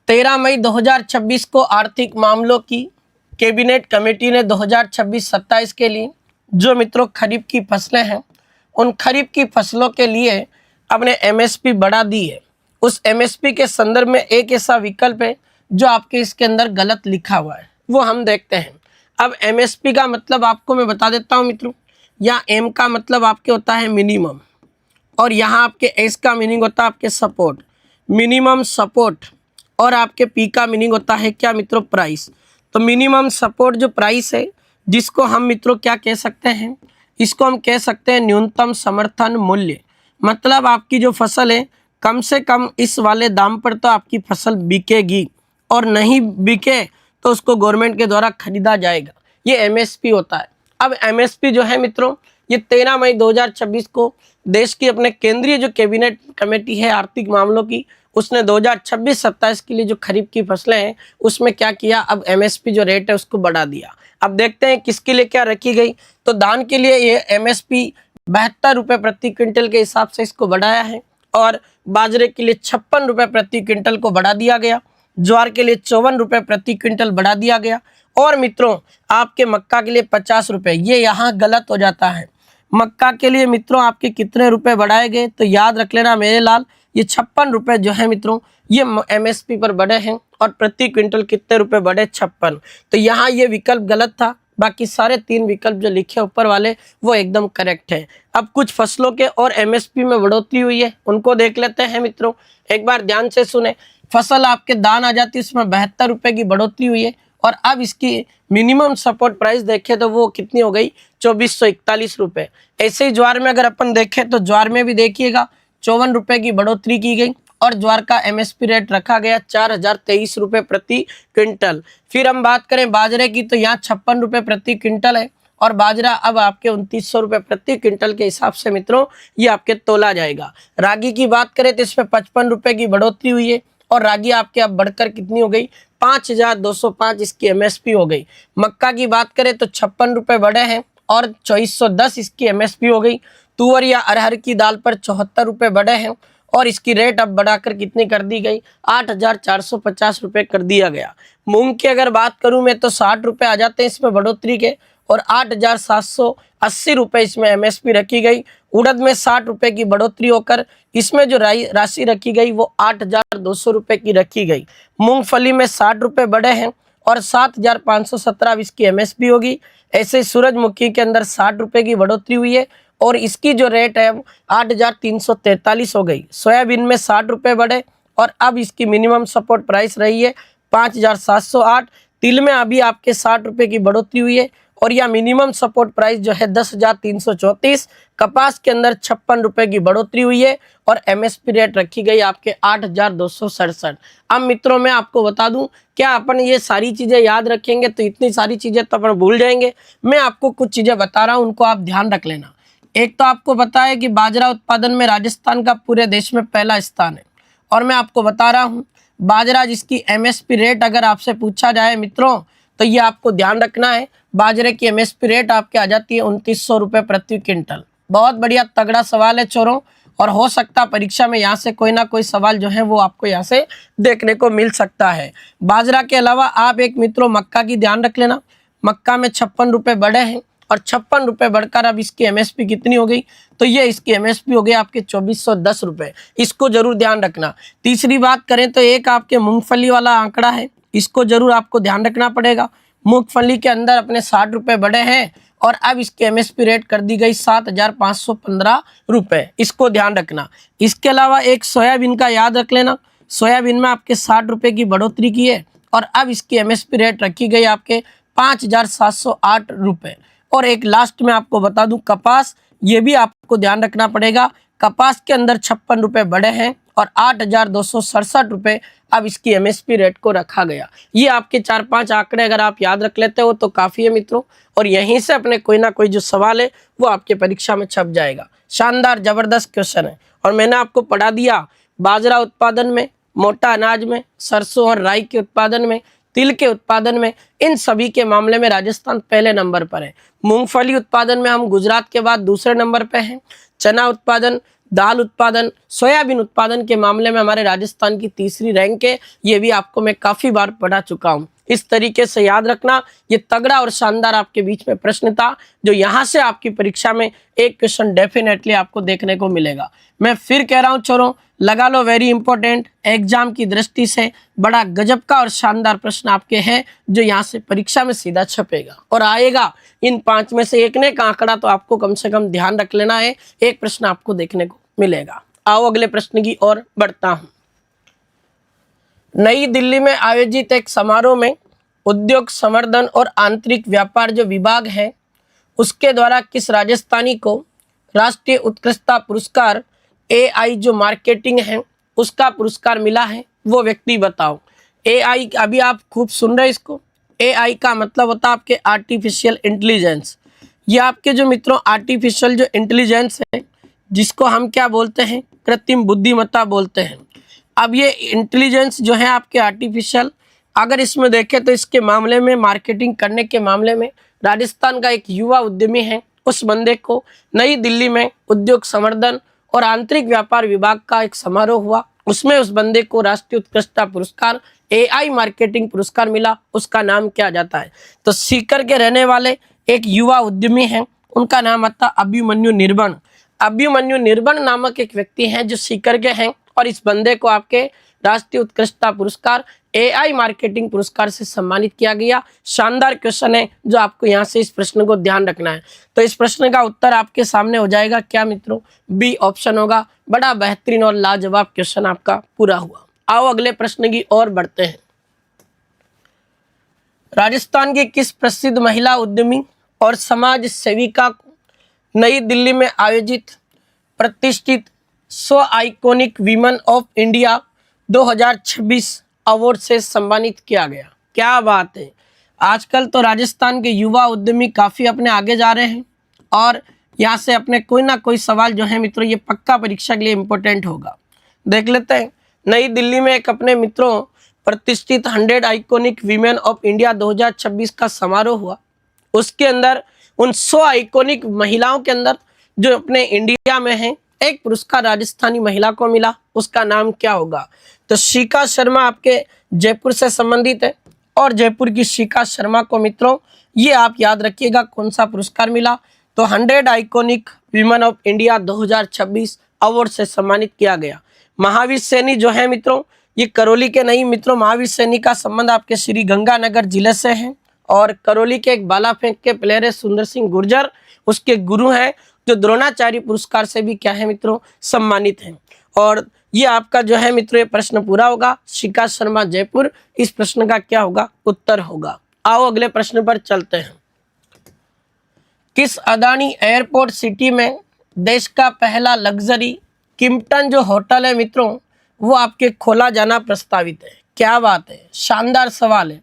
13 मई 2026 को आर्थिक मामलों की कैबिनेट कमेटी ने 2026-27 के लिए जो मित्रों खरीफ की फसलें हैं, उन खरीफ की फसलों के लिए अपने एमएसपी बढ़ा दी है। उस एमएसपी के संदर्भ में एक ऐसा विकल्प है जो आपके इसके अंदर गलत लिखा हुआ है वो हम देखते हैं। अब एमएसपी का मतलब आपको मैं बता देता हूँ मित्रों। यहाँ एम का मतलब आपके होता है मिनिमम, और यहाँ आपके एस का मीनिंग होता है आपके सपोर्ट, मिनिमम सपोर्ट। और आपके पी का मीनिंग होता है क्या मित्रों, प्राइस। तो मिनिमम सपोर्ट जो प्राइस है, जिसको हम मित्रों क्या कह सकते हैं, इसको हम कह सकते हैं न्यूनतम समर्थन मूल्य। मतलब आपकी जो फसल है कम से कम इस वाले दाम पर तो आपकी फसल बिकेगी, और नहीं बिके तो उसको गवर्नमेंट के द्वारा खरीदा जाएगा। ये एमएसपी होता है। अब एमएसपी जो है मित्रों, ये 13 मई 2026 को देश की अपने केंद्रीय जो कैबिनेट कमेटी है आर्थिक मामलों की, उसने 2026-27 के लिए जो खरीफ की फसलें हैं उसमें क्या किया, अब एमएसपी जो रेट है उसको बढ़ा दिया। अब देखते हैं किसके लिए क्या रखी गई। तो धान के लिए ये एमएसपी 72 रुपये प्रति क्विंटल के हिसाब से इसको बढ़ाया है, और बाजरे के लिए 56 रुपये प्रति क्विंटल को बढ़ा दिया गया, ज्वार के लिए 54 रुपये प्रति क्विंटल बढ़ा दिया गया, और मित्रों आपके मक्का के लिए 50 रुपये। ये यहाँ गलत हो जाता है। मक्का के लिए मित्रों आपके कितने रुपए बढ़ाए गए, तो याद रख लेना मेरे लाल, ये 56 रुपये जो है मित्रों ये एमएसपी पर बढ़े हैं, और प्रति क्विंटल कितने रुपए बढ़े, 56। तो यहाँ ये विकल्प गलत था, बाकी सारे 3 विकल्प जो लिखे ऊपर वाले वो एकदम करेक्ट है। अब कुछ फसलों के और एमएसपी में बढ़ोतरी हुई है, उनको देख लेते हैं मित्रों। एक बार ध्यान से सुने। फसल आपके दान आ जाती है, उसमें 72 रुपये की बढ़ोतरी हुई है, और अब इसकी मिनिमम सपोर्ट प्राइस देखें तो वो कितनी हो गई, 2441 रुपये। ऐसे ही ज्वार में अगर अपन देखें तो ज्वार में भी देखिएगा 54 रुपये की बढ़ोतरी की गई, और ज्वार का एमएसपी रेट रखा गया 4023 रुपये प्रति क्विंटल। फिर हम बात करें बाजरे की, तो यहाँ 56 रुपये प्रति क्विंटल है, और बाजरा अब आपके 2900 रुपये प्रति क्विंटल के हिसाब से मित्रों ये आपके तोला जाएगा। रागी की बात करें तो इसमें 55 रुपये की बढ़ोतरी हुई है, और रागी आपके अब बढ़कर कितनी हो गई, 5205 इसकी एमएसपी हो गई। मक्का की बात करें तो 56 रुपये बढ़े हैं, और 2410 इसकी एमएसपी हो गई। तुअर या अरहर की दाल पर 74 रुपये बढ़े हैं, और इसकी रेट अब बढ़ाकर कितनी कर दी गई, 8450 रुपये कर दिया गया। मूंग की अगर बात करूं मैं तो 60 रुपये आ जाते हैं इसमें बढ़ोतरी के, और 8780 रुपये इसमें एमएसपी रखी गई। उड़द में 60 रुपये की बढ़ोतरी होकर इसमें जो राशि रखी गई वो 8200 रुपये की रखी गई। मूंगफली में 60 रुपये बढ़े हैं, और 7517 इसकी एमएसपी होगी। ऐसे सूरजमुखी के अंदर 60 रुपये की बढ़ोतरी हुई है, और इसकी जो रेट है 8343 हो गई। सोयाबीन में 60 रुपये बढ़े, और अब इसकी मिनिमम सपोर्ट प्राइस रही है 5708। तिल में अभी आपके 60 रुपये की बढ़ोतरी हुई है, और यह मिनिमम सपोर्ट प्राइस जो है 10,334। कपास के अंदर 56 रुपये की बढ़ोतरी हुई है, और एमएसपी रेट रखी गई आपके 8,267। अब मित्रों मैं आपको बता दूं, क्या अपन ये सारी चीज़ें याद रखेंगे तो इतनी सारी चीज़ें तो अपन भूल जाएंगे। मैं आपको कुछ चीज़ें बता रहा हूँ, उनको आप ध्यान रख लेना। एक तो आपको पता है कि बाजरा उत्पादन में राजस्थान का पूरे देश में पहला स्थान है, और मैं आपको बता रहा हूँ बाजरा जिसकी एमएसपी रेट अगर आपसे पूछा जाए मित्रों, तो ये आपको ध्यान रखना है। बाजरे की एमएसपी रेट आपके आ जाती है 2900 रुपये प्रति क्विंटल। बहुत बढ़िया तगड़ा सवाल है चोरों, और हो सकता परीक्षा में यहाँ से कोई ना कोई सवाल जो है वो आपको यहाँ से देखने को मिल सकता है। बाजरा के अलावा आप एक मित्रों मक्का की ध्यान रख लेना। मक्का में 56 रुपये बढ़े हैं, और 56 रुपये बढ़कर अब इसकी एमएसपी कितनी हो गई, तो ये इसकी एमएसपी हो गई आपके 2410 रुपये। इसको जरूर ध्यान रखना। तीसरी बात करें तो एक आपके मूंगफली वाला आंकड़ा है, इसको जरूर आपको ध्यान रखना पड़ेगा। मूंगफली के अंदर अपने 60 रुपये बढ़े हैं, और अब इसकी एमएसपी रेट कर दी गई 7515 रुपये। इसको ध्यान रखना। इसके अलावा एक सोयाबीन का याद रख लेना। सोयाबीन में आपके 60 रुपये की बढ़ोतरी की है, और अब इसकी एमएसपी रेट रखी गई आपके 5708 रुपये। और एक लास्ट में आपको बता दूं कपास, ये भी आपको ध्यान रखना पड़ेगा। कपास के अंदर 56 रुपये बढ़े हैं, और 8267 रुपये अब इसकी एमएसपी रेट को रखा गया। ये आपके 4-5 आंकड़े अगर आप याद रख लेते हो तो काफ़ी है मित्रों, और यहीं से अपने कोई ना कोई जो सवाल है वो आपके परीक्षा में छप जाएगा। शानदार ज़बरदस्त क्वेश्चन है। और मैंने आपको पढ़ा दिया बाजरा उत्पादन में, मोटा अनाज में, सरसों और राई के उत्पादन में, तिल के उत्पादन में, इन सभी के मामले में राजस्थान पहले नंबर पर है। मूंगफली उत्पादन में हम गुजरात के बाद दूसरे नंबर पर हैं। चना उत्पादन, दाल उत्पादन, सोयाबीन उत्पादन के मामले में हमारे राजस्थान की तीसरी रैंक है। ये भी आपको मैं काफ़ी बार पढ़ा चुका हूँ। इस तरीके से याद रखना। ये तगड़ा और शानदार आपके बीच में प्रश्न था, जो यहाँ से आपकी परीक्षा में एक क्वेश्चन डेफिनेटली आपको देखने को मिलेगा। मैं फिर कह रहा हूँ छोरों, लगा लो, वेरी इंपॉर्टेंट, एग्जाम की दृष्टि से बड़ा गजब का और शानदार प्रश्न आपके हैं जो यहाँ से परीक्षा में सीधा छपेगा और आएगा। इन 5 में से एक ने का आंकड़ा तो आपको कम से कम ध्यान रख लेना है, एक प्रश्न आपको देखने को मिलेगा। आओ अगले प्रश्न की ओर बढ़ता हूं। नई दिल्ली में आयोजित एक समारोह में उद्योग संवर्धन और आंतरिक व्यापार जो विभाग है उसके द्वारा किस राजस्थानी को राष्ट्रीय उत्कृष्टता पुरस्कार AI जो मार्केटिंग है उसका पुरस्कार मिला है, वो व्यक्ति बताओ। AI अभी आप खूब सुन रहे इसको, AI का मतलब होता है आपके आर्टिफिशियल इंटेलिजेंस। ये आपके जो मित्रों आर्टिफिशियल जो इंटेलिजेंस है जिसको हम क्या बोलते हैं, कृत्रिम बुद्धिमत्ता बोलते हैं। अब ये इंटेलिजेंस जो है आपके आर्टिफिशियल, अगर इसमें देखें तो इसके मामले में मार्केटिंग करने के मामले में राजस्थान का एक युवा उद्यमी है, उस बंदे को नई दिल्ली में उद्योग संवर्धन और आंतरिक व्यापार विभाग का एक समारोह हुआ, उसमें उस बंदे को राष्ट्रीय उत्कृष्टता पुरस्कार AI मार्केटिंग पुरस्कार मिला। उसका नाम क्या जाता है? तो सीकर के रहने वाले एक युवा उद्यमी हैं, उनका नाम आता अभिमन्यु निर्बण। अभिमन्यु निर्बण नामक एक व्यक्ति हैं जो सीकर के हैं और इस बंदे को आपके राष्ट्रीय उत्कृष्टता पुरस्कार AI मार्केटिंग पुरस्कार से सम्मानित किया गया। शानदार क्वेश्चन है जो आपको यहाँ से इस प्रश्न को ध्यान रखना है। तो इस प्रश्न का उत्तर आपके सामने हो जाएगा क्या मित्रों? बी ऑप्शन होगा। बड़ा बेहतरीन और लाजवाब क्वेश्चन आपका पूरा हुआ। आओ अगले प्रश्न की ओर बढ़ते हैं। राजस्थान की किस प्रसिद्ध महिला उद्यमी और समाज सेविका को नई दिल्ली में आयोजित प्रतिष्ठित 100 iconic women of India 2026 award से सम्मानित किया गया? क्या बात है, आजकल तो राजस्थान के युवा उद्यमी काफ़ी अपने आगे जा रहे हैं और यहाँ से अपने कोई ना कोई सवाल जो है मित्रों ये पक्का परीक्षा के लिए इम्पोर्टेंट होगा। देख लेते हैं, नई दिल्ली में एक अपने मित्रों प्रतिष्ठित 100 आइकॉनिक वीमेन ऑफ इंडिया 2026 का समारोह हुआ। उसके अंदर उन 100 आइकॉनिक महिलाओं के अंदर जो अपने इंडिया में हैं, एक पुरस्कार राजस्थानी महिला को मिला, उसका नाम क्या होगा? तो शिखा शर्मा आपके जयपुर से संबंधित है और जयपुर की शिखा शर्मा को मित्रों ये आप याद रखिएगा कौन सा पुरस्कार मिला? तो 100 iconic women of India 2026 award से सम्मानित किया गया। महावीर सैनी जो है मित्रों ये करौली के नहीं मित्रों, महावीर सैनी का संबंध आपके श्री गंगानगर जिले से है और करौली के एक बाला फेंक के प्लेयर है सुंदर सिंह गुर्जर, उसके गुरु हैं जो द्रोणाचार्य पुरस्कार से भी क्या है मित्रों सम्मानित हैं। और ये आपका जो है मित्रों ये प्रश्न पूरा होगा। शिखा शर्मा जयपुर, इस प्रश्न का क्या होगा? उत्तर होगा। आओ अगले प्रश्न पर चलते हैं। किस अदानी एयरपोर्ट सिटी में देश का पहला लग्जरी किम्पटन जो होटल है मित्रों वो आपके खोला जाना प्रस्तावित है? क्या बात है, शानदार सवाल है।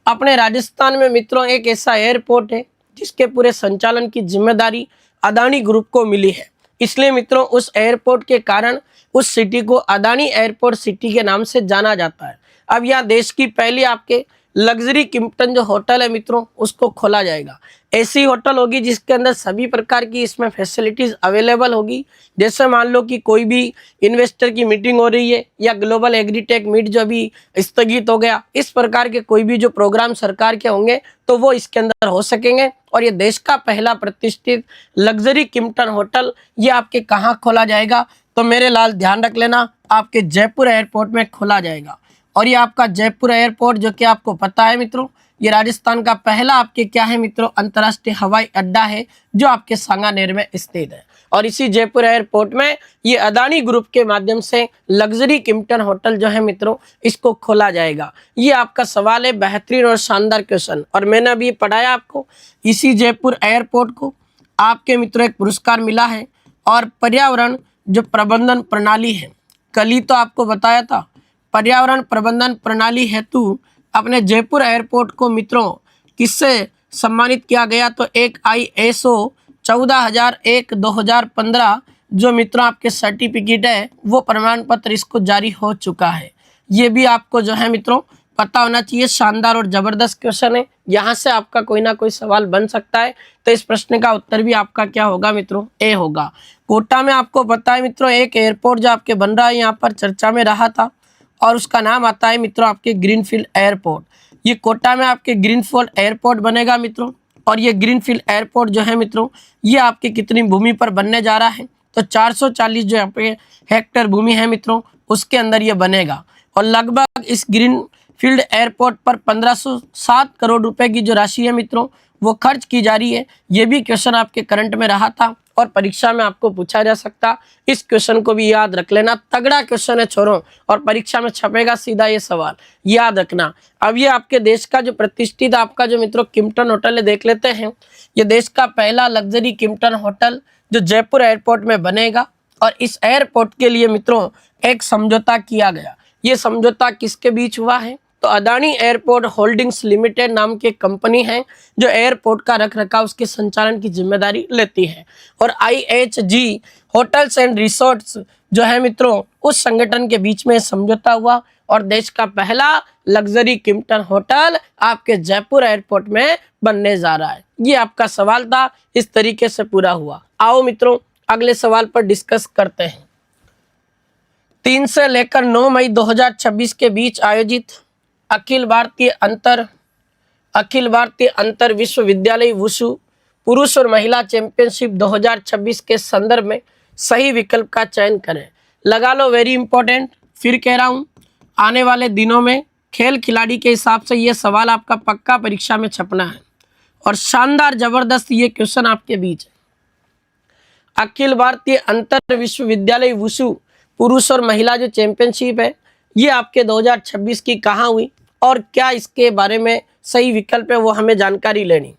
अपने राजस्थान में मित्रों एक ऐसा एयरपोर्ट है जिसके पूरे संचालन की जिम्मेदारी अदानी ग्रुप को मिली है, इसलिए मित्रों उस एयरपोर्ट के कारण उस सिटी को अदानी एयरपोर्ट सिटी के नाम से जाना जाता है। अब यहाँ देश की पहली आपके लग्जरी किम्पटन जो होटल है मित्रों उसको खोला जाएगा। ऐसी होटल होगी जिसके अंदर सभी प्रकार की इसमें फैसिलिटीज़ अवेलेबल होगी। जैसे मान लो कि कोई भी इन्वेस्टर की मीटिंग हो रही है या ग्लोबल एग्रीटेक मीट जो अभी स्थगित हो गया, इस प्रकार के कोई भी जो प्रोग्राम सरकार के होंगे तो वो इसके अंदर हो सकेंगे। और ये देश का पहला प्रतिष्ठित लग्जरी किम्पटन होटल ये आपके कहाँ खोला जाएगा? तो मेरे लाल ध्यान रख लेना, आपके जयपुर एयरपोर्ट में खोला जाएगा। और ये आपका जयपुर एयरपोर्ट जो कि आपको पता है मित्रों ये राजस्थान का पहला आपके क्या है मित्रों अंतर्राष्ट्रीय हवाई अड्डा है जो आपके सांगानेर में स्थित है। और इसी जयपुर एयरपोर्ट में ये अदानी ग्रुप के माध्यम से लग्जरी किम्पटन होटल जो है मित्रों इसको खोला जाएगा। ये आपका सवाल है, बेहतरीन और शानदार क्वेश्चन। और मैंने अभी पढ़ाया आपको, इसी जयपुर एयरपोर्ट को आपके मित्रों एक पुरस्कार मिला है। और पर्यावरण जो प्रबंधन प्रणाली है, कल ही तो आपको बताया था, पर्यावरण प्रबंधन प्रणाली हेतु अपने जयपुर एयरपोर्ट को मित्रों किससे सम्मानित किया गया? तो एक ISO 14001/2015 जो मित्रों आपके सर्टिफिकेट है वो प्रमाण पत्र इसको जारी हो चुका है। ये भी आपको जो है मित्रों पता होना चाहिए। शानदार और जबरदस्त क्वेश्चन है, यहाँ से आपका कोई ना कोई सवाल बन सकता है। तो इस प्रश्न का उत्तर भी आपका क्या होगा मित्रों? ए होगा। कोटा में आपको पता है मित्रों एक एयरपोर्ट जो आपके बन रहा है यहाँ पर चर्चा में रहा था और उसका नाम आता है मित्रों आपके ग्रीनफील्ड एयरपोर्ट। ये कोटा में आपके ग्रीनफील्ड एयरपोर्ट बनेगा मित्रों। और ये ग्रीनफील्ड एयरपोर्ट जो है मित्रों ये आपके कितनी भूमि पर बनने जा रहा है? तो 440 जो यहाँ पे हेक्टेयर भूमि है मित्रों उसके अंदर ये बनेगा। और लगभग इस ग्रीन फील्ड एयरपोर्ट पर 1507 करोड़ रुपए की जो राशि है मित्रों वो खर्च की जा रही है। ये भी क्वेश्चन आपके करंट में रहा था और परीक्षा में आपको पूछा जा सकता। इस क्वेश्चन को भी याद रख लेना, तगड़ा क्वेश्चन है छोरों, और परीक्षा में छपेगा सीधा ये सवाल, याद रखना। अब ये आपके देश का जो प्रतिष्ठित आपका जो मित्रों किम्पटन होटल है देख लेते हैं। ये देश का पहला लग्जरी किम्पटन होटल जो जयपुर एयरपोर्ट में बनेगा, और इस एयरपोर्ट के लिए मित्रों एक समझौता किया गया। ये समझौता किसके बीच हुआ है? तो अदानी एयरपोर्ट होल्डिंग्स लिमिटेड नाम की कंपनी है जो एयरपोर्ट का रखरखाव उसके संचालन की जिम्मेदारी लेती है। और IHG होटल्स एंड रिसोर्ट्स जो है मित्रों उस संगठन के बीच में समझौता हुआ, और देश का पहला लग्जरी किम्पटन होटल आपके जयपुर एयरपोर्ट में बनने जा रहा है। ये आपका सवाल था, इस तरीके से पूरा हुआ। आओ मित्रों अगले सवाल पर डिस्कस करते हैं। 3 से लेकर 9 मई 2026 के बीच आयोजित अखिल भारतीय अंतर विश्वविद्यालय वुशु पुरुष और महिला चैंपियनशिप 2026 के संदर्भ में सही विकल्प का चयन करें। लगा लो, वेरी इंपॉर्टेंट। फिर कह रहा हूं, आने वाले दिनों में खेल खिलाड़ी के हिसाब से ये सवाल आपका पक्का परीक्षा में छपना है, और शानदार जबरदस्त ये क्वेश्चन आपके बीच है। अखिल भारतीय अंतर विश्वविद्यालय वुशु पुरुष और महिला जो चैंपियनशिप है ये आपके 2026 की कहाँ हुई और क्या इसके बारे में सही विकल्प है वो हमें जानकारी लेनी।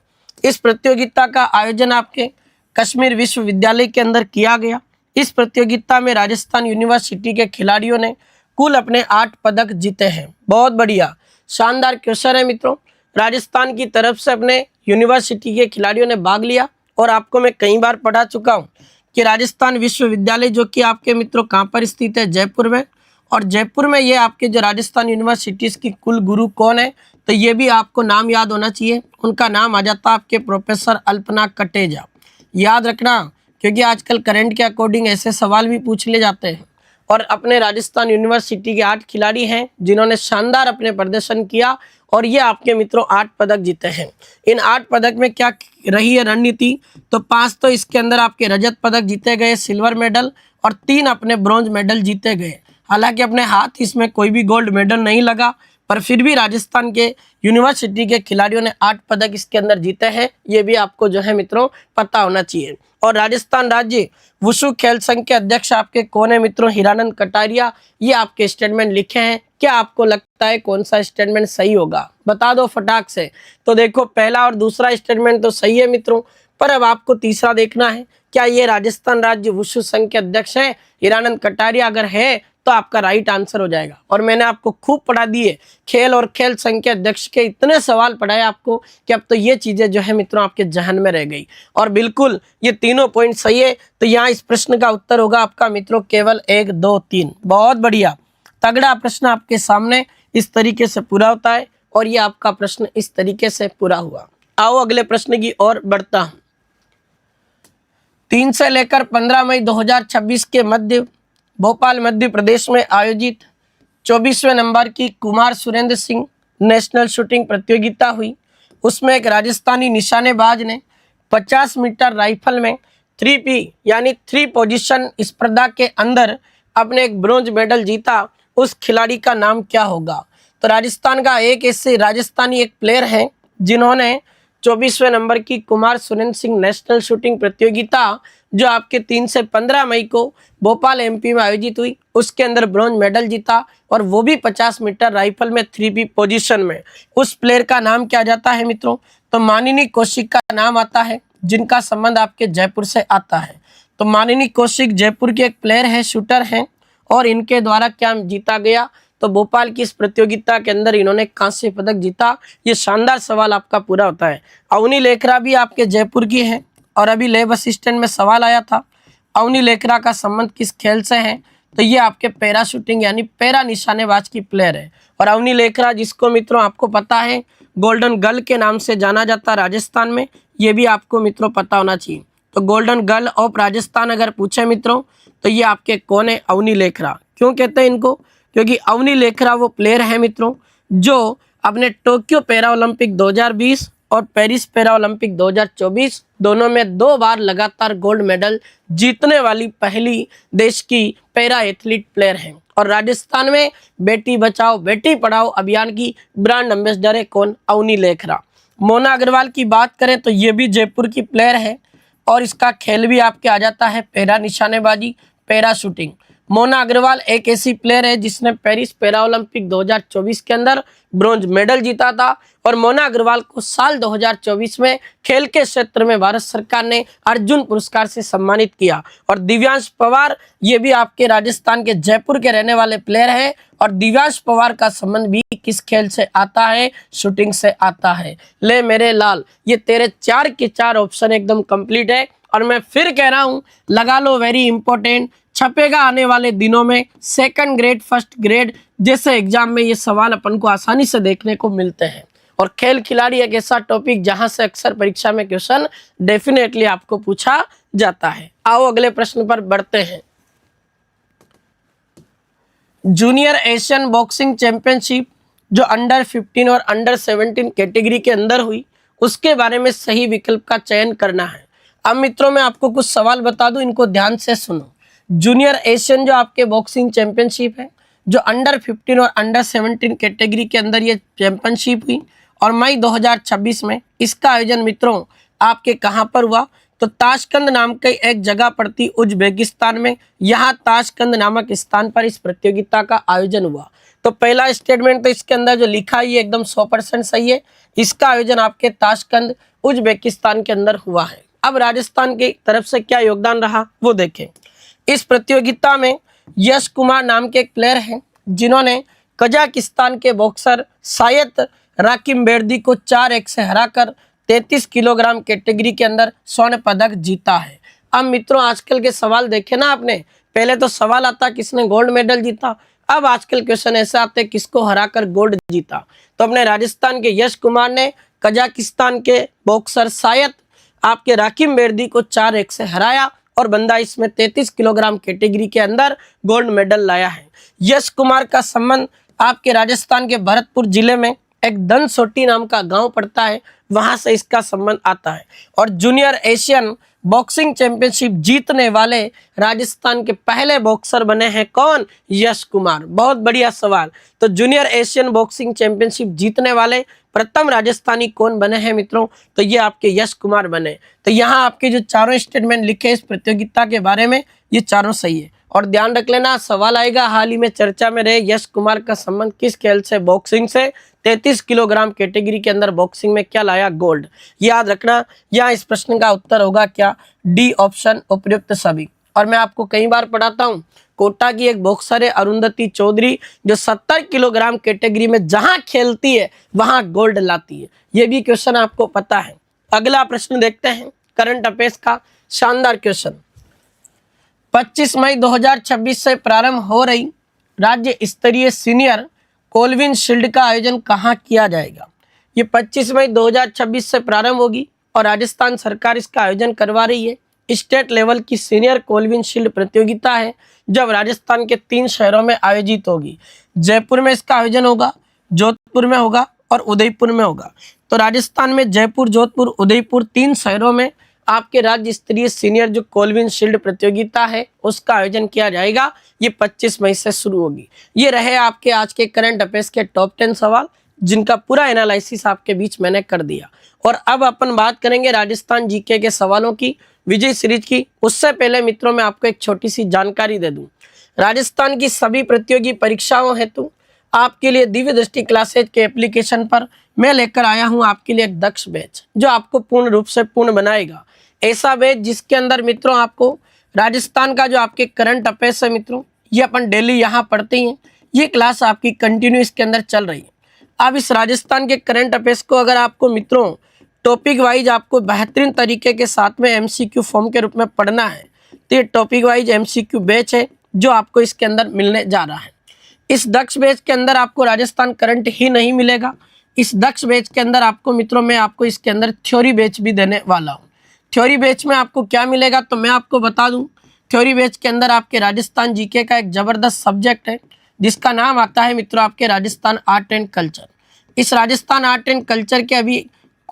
इस प्रतियोगिता का आयोजन आपके कश्मीर विश्वविद्यालय के अंदर किया गया। इस प्रतियोगिता में राजस्थान यूनिवर्सिटी के खिलाड़ियों ने कुल अपने 8 पदक जीते हैं। बहुत बढ़िया, शानदार क्वेश्चन है मित्रों। राजस्थान की तरफ से अपने यूनिवर्सिटी के खिलाड़ियों ने भाग लिया, और आपको मैं कई बार पढ़ा चुका हूँ कि राजस्थान विश्वविद्यालय जो कि आपके मित्रों कहाँ पर स्थित है? जयपुर में। और जयपुर में ये आपके जो राजस्थान यूनिवर्सिटीज़ की कुल गुरु कौन है? तो ये भी आपको नाम याद होना चाहिए। उनका नाम आ जाता है आपके प्रोफेसर अल्पना कटेजा। याद रखना, क्योंकि आजकल करंट के अकॉर्डिंग ऐसे सवाल भी पूछ ले जाते हैं। और अपने राजस्थान यूनिवर्सिटी के 8 खिलाड़ी हैं जिन्होंने शानदार अपने प्रदर्शन किया, और ये आपके मित्रों 8 पदक जीते हैं। इन 8 पदक में क्या रही है रणनीति? तो 5 तो इसके अंदर आपके रजत पदक जीते गए, सिल्वर मेडल, और 3 अपने ब्रॉन्ज मेडल जीते गए। हालांकि अपने हाथ इसमें कोई भी गोल्ड मेडल नहीं लगा, पर फिर भी राजस्थान के यूनिवर्सिटी के खिलाड़ियों ने 8 पदक इसके अंदर जीते हैं। ये भी आपको जो है मित्रों पता होना चाहिए। और राजस्थान राज्य वुशु खेल संघ के अध्यक्ष आपके कौन है मित्रों? हीरानंद कटारिया। ये आपके स्टेटमेंट लिखे हैं। क्या आपको लगता है कौन सा स्टेटमेंट सही होगा? बता दो फटाक से। तो देखो, पहला और दूसरा स्टेटमेंट तो सही है मित्रों, पर अब आपको तीसरा देखना है। क्या ये राजस्थान राज्य वुशु संघ के अध्यक्ष है हीरानंद कटारिया? अगर है तो आपका राइट आंसर हो जाएगा। और मैंने आपको खूब पढ़ा दिए खेल और खेल संघ के अध्यक्ष के इतने सवाल पढ़ाए आपको कि अब तो ये चीजें जो है मित्रों आपके जहन में रह गई। और बिल्कुल ये तीनों पॉइंट सही है। तो यहाँ इस प्रश्न का उत्तर होगा आपका मित्रों केवल 1, 2, 3। बहुत बढ़िया, तगड़ा प्रश्न आपके सामने इस तरीके से पूरा होता है, और ये आपका प्रश्न इस तरीके से पूरा हुआ। आओ अगले प्रश्न की ओर बढ़ता हूं। 3 से लेकर 15 मई 2026 के मध्य भोपाल मध्य प्रदेश में आयोजित 24वें नंबर की कुमार सुरेंद्र सिंह नेशनल शूटिंग प्रतियोगिता हुई। उसमें एक राजस्थानी निशानेबाज ने 50 मीटर राइफल में 3P यानी 3 पोजीशन स्पर्धा के अंदर अपने एक ब्रॉन्ज मेडल जीता। उस खिलाड़ी का नाम क्या होगा? तो राजस्थान का एक ऐसे राजस्थानी एक प्लेयर है जिन्होंने 24वें नंबर की कुमार सुरेंद्र सिंह नेशनल शूटिंग प्रतियोगिता जो आपके 3 से 15 मई को भोपाल MP में आयोजित हुई उसके अंदर ब्रॉन्ज मेडल जीता, और वो भी 50 मीटर राइफल में 3P पोजीशन में। उस प्लेयर का नाम क्या जाता है मित्रों? तो मानिनी कौशिक का नाम आता है, जिनका संबंध आपके जयपुर से आता है। तो मानिनी कौशिक जयपुर के एक प्लेयर है, शूटर हैं, और इनके द्वारा क्या जीता गया? तो भोपाल की इस प्रतियोगिता के अंदर इन्होंने कांस्य पदक जीता। ये शानदार सवाल आपका पूरा होता है। अवनी लेखरा भी आपके जयपुर की है, और अभी लैब असिस्टेंट में सवाल आया था अवनी लेखरा का संबंध किस खेल से है? तो ये आपके पैरा शूटिंग यानी पैरा निशानेबाज की प्लेयर है। और अवनी लेखरा जिसको मित्रों आपको पता है गोल्डन गर्ल के नाम से जाना जाता है राजस्थान में, ये भी आपको मित्रों पता होना चाहिए। तो गोल्डन गर्ल ऑफ राजस्थान अगर पूछे मित्रों तो ये आपके कौन है? अवनी लेखरा। क्यों कहते हैं इनको? क्योंकि अवनी लेखरा वो प्लेयर है मित्रों जो अपने टोक्यो पैरा ओलंपिक 2020 और पेरिस पैरा ओलंपिक 2024 दोनों में 2 बार लगातार गोल्ड मेडल जीतने वाली पहली देश की पैरा एथलीट प्लेयर हैं। और राजस्थान में बेटी बचाओ बेटी पढ़ाओ अभियान की ब्रांड एम्बेसडर है कौन? अवनी लेखरा। मोना अग्रवाल की बात करें तो ये भी जयपुर की प्लेयर है और इसका खेल भी आपके आ जाता है पैरा निशानेबाजी, पैरा शूटिंग। मोना अग्रवाल एक ऐसी प्लेयर है जिसने पेरिस पैरा ओलंपिक 2024 के अंदर ब्रॉन्ज मेडल जीता था और मोना अग्रवाल को साल 2024 में खेल के क्षेत्र में भारत सरकार ने अर्जुन पुरस्कार से सम्मानित किया। और दिव्यांश पवार ये भी आपके राजस्थान के जयपुर के रहने वाले प्लेयर है और दिव्यांश पवार का संबंध भी किस खेल से आता है? शूटिंग से आता है। ले मेरे लाल, ये तेरे 4 के 4 ऑप्शन एकदम कंप्लीट है। और मैं फिर कह रहा हूं, लगा लो, वेरी इंपॉर्टेंट, छपेगा आने वाले दिनों में। सेकंड ग्रेड, फर्स्ट ग्रेड जैसे एग्जाम में ये सवाल अपन को आसानी से देखने को मिलते हैं। और खेल खिलाड़ी एक ऐसा टॉपिक जहां से अक्सर परीक्षा में क्वेश्चन डेफिनेटली आपको पूछा जाता है। आओ अगले प्रश्न पर बढ़ते हैं। जूनियर एशियन बॉक्सिंग चैंपियनशिप जो अंडर 15 और अंडर 17 कैटेगरी के अंदर हुई, उसके बारे में सही विकल्प का चयन करना है। अब मित्रों मैं आपको कुछ सवाल बता दूं, इनको ध्यान से सुनो। जूनियर एशियन जो आपके बॉक्सिंग चैंपियनशिप है, जो अंडर 15 और अंडर 17 कैटेगरी के अंदर ये चैंपियनशिप हुई और मई 2026 में इसका आयोजन मित्रों आपके कहाँ पर हुआ? तो ताशकंद नाम की एक जगह पड़ती उज्बेकिस्तान में। यहाँ ताशकंद नामक स्थान पर इस प्रतियोगिता का आयोजन हुआ। तो पहला स्टेटमेंट तो इसके अंदर जो लिखा है ये एकदम 100% सही है। इसका आयोजन आपके ताशकंद उज्बेकिस्तान के अंदर हुआ है। अब राजस्थान की तरफ से क्या योगदान रहा वो देखें। इस प्रतियोगिता में यश कुमार नाम के एक प्लेयर हैं जिन्होंने कजाकिस्तान के बॉक्सर सायत राकिमबेर्दी को 4-1 से हराकर 33 किलोग्राम कैटेगरी के अंदर स्वर्ण पदक जीता है। अब मित्रों आजकल के सवाल देखे ना आपने, पहले तो सवाल आता किसने गोल्ड मेडल जीता, अब आजकल क्वेश्चन ऐसे आते किसको हराकर गोल्ड जीता। तो अपने राजस्थान के यश कुमार ने कजाकिस्तान के बॉक्सर सायत आपके राकिमबेर्दी को 4-1 से हराया और बंदा इसमें 33 किलोग्राम कैटेगरी के अंदर गोल्ड मेडल लाया है। यश कुमार का संबंध आपके राजस्थान के भरतपुर जिले में एक धनसोटी नाम का गांव पड़ता है, वहां से इसका संबंध आता है। और जूनियर एशियन बॉक्सिंग चैंपियनशिप जीतने वाले राजस्थान के पहले बॉक्सर बने हैं कौन? यश कुमार। बहुत बढ़िया सवाल। तो जूनियर एशियन बॉक्सिंग चैंपियनशिप जीतने वाले प्रथम राजस्थानी कौन बने हैं मित्रों? तो ये आपके यश कुमार बने। तो यहाँ आपके जो चारों स्टेटमेंट लिखे इस प्रतियोगिता के बारे में, ये चारों सही है। और ध्यान रख लेना सवाल आएगा, हाल ही में चर्चा में रहे यश कुमार का संबंध किस खेल से? बॉक्सिंग से। 33 किलोग्राम कैटेगरी के अंदर बॉक्सिंग में क्या लाया? गोल्ड। याद रखना, यहाँ इस प्रश्न का उत्तर होगा क्या? डी ऑप्शन, उपयुक्त सभी। और मैं आपको कई बार पढ़ाता हूँ, कोटा की एक बॉक्सर है अरुंधति चौधरी जो 70 किलोग्राम कैटेगरी में जहां खेलती है वहां गोल्ड लाती है। ये भी क्वेश्चन आपको पता है। अगला प्रश्न देखते हैं करंट अफेयर्स का शानदार क्वेश्चन। 25 मई 2026 से प्रारंभ हो रही राज्य स्तरीय सीनियर कोलविन शील्ड का आयोजन कहाँ किया जाएगा? ये 25 मई 2026 से प्रारंभ होगी और राजस्थान सरकार इसका आयोजन करवा रही है। स्टेट लेवल की सीनियर कोलविन शील्ड प्रतियोगिता है जब राजस्थान के 3 शहरों में आयोजित होगी। जयपुर में इसका आयोजन होगा, जोधपुर में होगा और उदयपुर में होगा। तो राजस्थान में जयपुर, जोधपुर, उदयपुर 3 शहरों में आपके राज्य स्तरीय सीनियर जो कोलविन शील्ड प्रतियोगिता है उसका आयोजन किया जाएगा। ये 25 मई से शुरू होगी। ये रहे आपके आज के करंट अफेयर्स के टॉप 10 सवाल जिनका पूरा एनालिसिस आपके बीच मैंने कर दिया। और अब अपन बात करेंगे राजस्थान जीके के सवालों की, विजय सीरीज की। उससे पहले मित्रों मैं आपको एक छोटी सी जानकारी दे दूं। राजस्थान की सभी प्रतियोगी परीक्षाओं हेतु आपके लिए दिव्य दृष्टि क्लासेज के एप्लीकेशन पर मैं लेकर आया हूं आपके लिए एक दक्ष बैच जो आपको पूर्ण रूप से पूर्ण बनाएगा। ऐसा बैच जिसके अंदर मित्रों आपको राजस्थान का जो आपके करंट अफेयर्स है मित्रों, ये अपन डेली यहाँ पढ़ते हैं। ये क्लास आपकी कंटिन्यू इसके अंदर चल रही है। अब इस राजस्थान के करंट अफेयर्स को अगर आपको मित्रों टॉपिक वाइज आपको बेहतरीन तरीके के साथ में एमसीक्यू फॉर्म के रूप में पढ़ना है तो ये टॉपिक वाइज एमसीक्यू बैच है जो आपको इसके अंदर मिलने जा रहा है। इस दक्ष बैच के अंदर आपको राजस्थान करंट ही नहीं मिलेगा। इस दक्ष बैच के अंदर आपको मित्रों मैं आपको इसके अंदर थ्योरी बैच भी देने वाला हूँ। थ्योरी बैच में आपको क्या मिलेगा तो मैं आपको बता दूं। थ्योरी बैच के अंदर आपके राजस्थान जीके का एक जबरदस्त सब्जेक्ट है जिसका नाम आता है मित्रों आपके राजस्थान आर्ट एंड कल्चर। इस राजस्थान आर्ट एंड कल्चर के अभी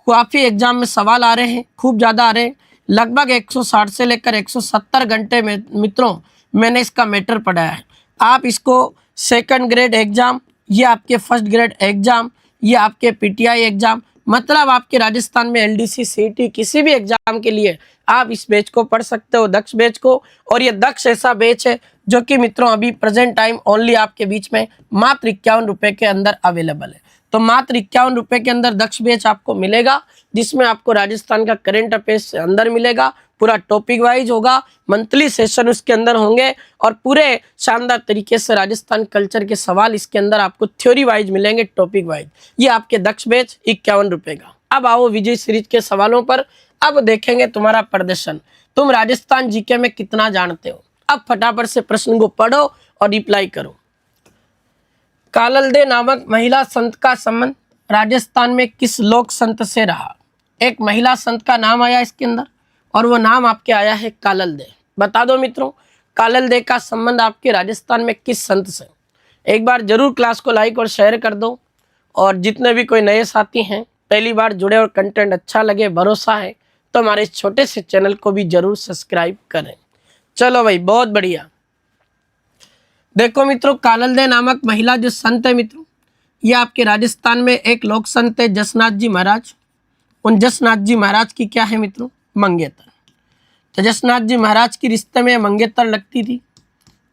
काफ़ी एग्जाम में सवाल आ रहे हैं, खूब ज़्यादा आ रहे हैं। लगभग 160 से लेकर 170 घंटे में मित्रों मैंने इसका मैटर पढ़ाया है। आप इसको सेकंड ग्रेड एग्जाम, ये आपके फर्स्ट ग्रेड एग्जाम, ये आपके पीटीआई एग्जाम, मतलब आपके राजस्थान में एलडीसी सीईटी किसी भी एग्जाम के लिए आप इस बैच को पढ़ सकते हो, दक्ष बैच को। और ये दक्ष ऐसा बैच है जो कि मित्रों अभी प्रेजेंट टाइम ओनली आपके बीच में मात्र 51 रुपये के अंदर अवेलेबल है। तो मात्र 51 रुपये के अंदर दक्ष बैच आपको मिलेगा, जिसमें आपको राजस्थान का करंट अफेयर्स से अंदर मिलेगा, पूरा टॉपिक वाइज होगा, मंथली सेशन उसके अंदर होंगे और पूरे शानदार तरीके से राजस्थान कल्चर के सवाल इसके अंदर आपको थ्योरी वाइज मिलेंगे, टॉपिक वाइज। ये आपके दक्ष बैच 51 रुपये का। अब आओ विजय सीरीज के सवालों पर। अब देखेंगे तुम्हारा प्रदर्शन, तुम राजस्थान जीके में कितना जानते हो। अब फटाफट से प्रश्न को पढ़ो और रिप्लाई करो। काललदे नामक महिला संत का संबंध राजस्थान में किस लोक संत से रहा। एक महिला संत का नाम आया इसके अंदर और वो नाम आपके आया है काललदे। बता दो मित्रों, काललदे का संबंध आपके राजस्थान में किस संत से। एक बार जरूर क्लास को लाइक और शेयर कर दो। और जितने भी कोई नए साथी हैं, पहली बार जुड़े और कंटेंट अच्छा लगे, भरोसा है, तो हमारे इस छोटे से चैनल को भी जरूर सब्सक्राइब करें। चलो भाई, बहुत बढ़िया। देखो मित्रों, काललदे नामक महिला जो संत है मित्रों, ये आपके राजस्थान में एक लोक संत है, जसनाथ जी महाराज। उन जसनाथ जी महाराज की क्या है मित्रों, मंगेतर। तो जसनाथ जी महाराज की रिश्ते में मंगेतर लगती थी,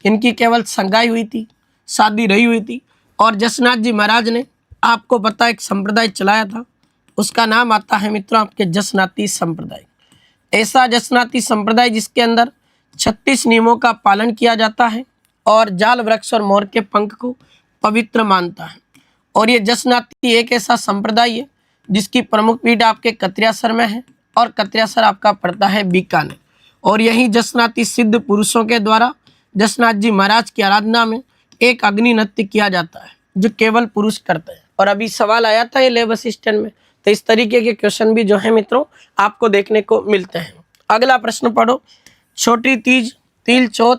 इनकी केवल संगाई हुई थी, शादी रही हुई थी। और जसनाथ जी महाराज ने आपको पता एक संप्रदाय चलाया था, उसका नाम आता है मित्रों आपके जसनाती संप्रदाय। ऐसा जसनाती संप्रदाय जिसके अंदर 36 नियमों का पालन किया जाता है और जाल वृक्ष और मोर के पंख को पवित्र मानता है। और ये जसनाती एक ऐसा संप्रदाय है जिसकी प्रमुख पीठ आपके कत्रियासर में है और कत्रियासर आपका पड़ता है बीकानेर। और यही जसनाती सिद्ध पुरुषों के द्वारा जसनाथ जी महाराज की आराधना में एक अग्नि नृत्य किया जाता है जो केवल पुरुष करते हैं। और अभी सवाल आया था ये लेब असिस्टेंट में, तो इस तरीके के क्वेश्चन भी जो है मित्रों आपको देखने को मिलते हैं। अगला प्रश्न पढ़ो। छोटी तीज, तिल चौथ,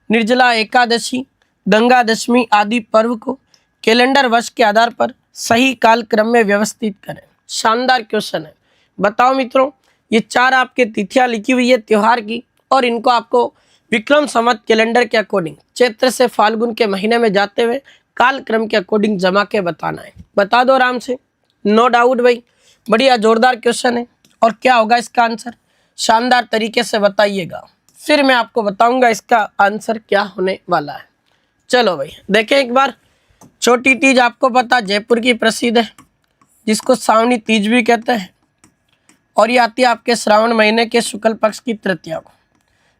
निर्जला एकादशी, गंगा दशमी आदि पर्व को कैलेंडर वर्ष के आधार पर सही काल क्रम में व्यवस्थित करें। शानदार क्वेश्चन है। बताओ मित्रों, ये 4 आपके तिथियां लिखी हुई है त्योहार की, और इनको आपको विक्रम संवत कैलेंडर के अकॉर्डिंग चैत्र से फाल्गुन के महीने में जाते हुए काल क्रम के अकॉर्डिंग जमा के बताना है। बता दो आराम से, नो डाउट भाई। बढ़िया जोरदार क्वेश्चन है। और क्या होगा इसका आंसर, शानदार तरीके से बताइएगा, फिर मैं आपको बताऊंगा इसका आंसर क्या होने वाला है। चलो भाई देखें एक बार। छोटी तीज आपको पता जयपुर की प्रसिद्ध है, जिसको सावनी तीज भी कहते हैं, और ये आती है आपके श्रावण महीने के शुक्ल पक्ष की तृतीया को।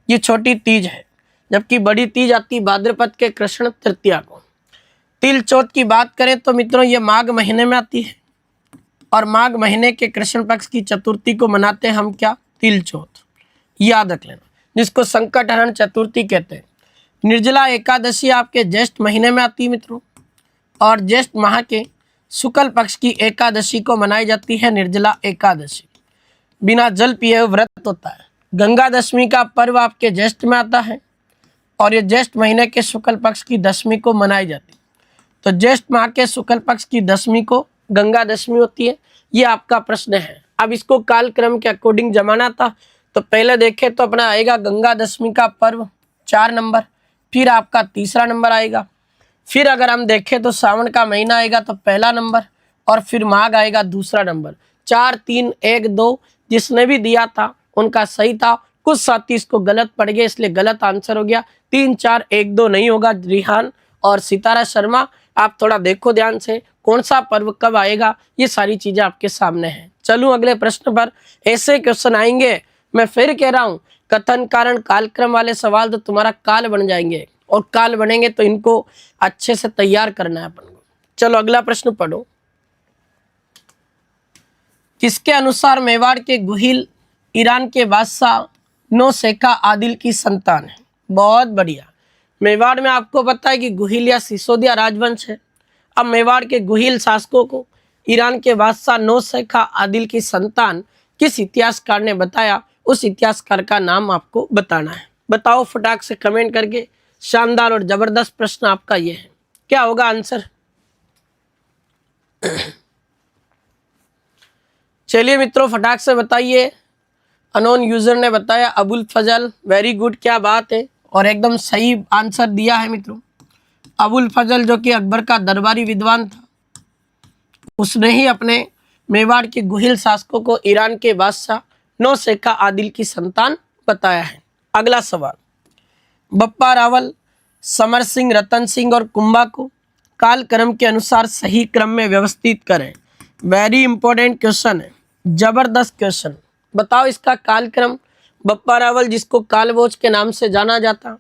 ये छोटी तीज है, जबकि बड़ी तीज आती है भाद्रपद के कृष्ण तृतीया को। तिल चौथ की बात करें तो मित्रों ये माघ महीने में आती है, और माघ महीने के कृष्ण पक्ष की चतुर्थी को मनाते हैं हम क्या, तिल चौथ। याद रख लेना, जिसको संकट हरण चतुर्थी कहते हैं। निर्जला एकादशी आपके ज्येष्ठ महीने में आती है मित्रों, और ज्येष्ठ माह के शुक्ल पक्ष की एकादशी को मनाई जाती है निर्जला एकादशी। बिना जल पिए व्रत होता है। गंगा दशमी का पर्व आपके ज्येष्ठ में आता है, और ये ज्येष्ठ महीने के शुक्ल पक्ष की दशमी को मनाई जाती है। तो ज्येष्ठ माह के शुक्ल पक्ष की दशमी को गंगा दशमी होती है। ये आपका प्रश्न है। अब इसको कालक्रम के अकॉर्डिंग जमाना था, तो पहले देखें तो अपना आएगा गंगा दशमी का पर्व 4 नंबर, फिर आपका तीसरा नंबर आएगा। फिर अगर हम देखें तो सावन का महीना आएगा तो पहला नंबर, और फिर माघ आएगा दूसरा नंबर। 4 3 1 2 जिसने भी दिया था उनका सही था। कुछ साथी इसको गलत पड़ गए, इसलिए गलत आंसर हो गया। 3 4 1 2 नहीं होगा। रिहान और सितारा शर्मा, आप थोड़ा देखो ध्यान से कौन सा पर्व कब आएगा, ये सारी चीजें आपके सामने हैं। चलूं अगले प्रश्न पर। ऐसे क्वेश्चन आएंगे, मैं फिर कह रहा हूं, कथन कारण कालक्रम वाले सवाल तो तुम्हारा काल बन जाएंगे, और काल बनेंगे तो इनको अच्छे से तैयार करना है अपन को। चलो अगला प्रश्न पढ़ो। किसके अनुसार मेवाड़ के गुहिल ईरान के बादशाह नौशेखा आदिल की संतान है। बहुत बढ़िया। मेवाड़ में आपको पता है कि गुहिल या सिसोदिया राजवंश है। अब मेवाड़ के गुहिल शासकों को ईरान के बादशाह नौशेखा आदिल की संतान किस इतिहासकार ने बताया, उस इतिहासकार का नाम आपको बताना है। बताओ फटाक से कमेंट करके। शानदार और जबरदस्त प्रश्न आपका ये है, क्या होगा आंसर। चलिए मित्रों फटाक से बताइए। अनोन यूजर ने बताया अबुल फजल, वेरी गुड, क्या बात है, और एकदम सही आंसर दिया है मित्रों। अबुल फजल जो कि अकबर का दरबारी विद्वान था, उसने ही अपने मेवाड़ के गुहिल शासकों को ईरान के बादशाह नौशेखा आदिल की संतान बताया है। अगला सवाल, बप्पा रावल, समर सिंह, रतन सिंह और कुंभा को कालक्रम के अनुसार सही क्रम में व्यवस्थित करें। वेरी इंपॉर्टेंट क्वेश्चन है, जबरदस्त क्वेश्चन। बताओ इसका कालक्रम। बप्पा रावल जिसको कालभोज के नाम से जाना जाता,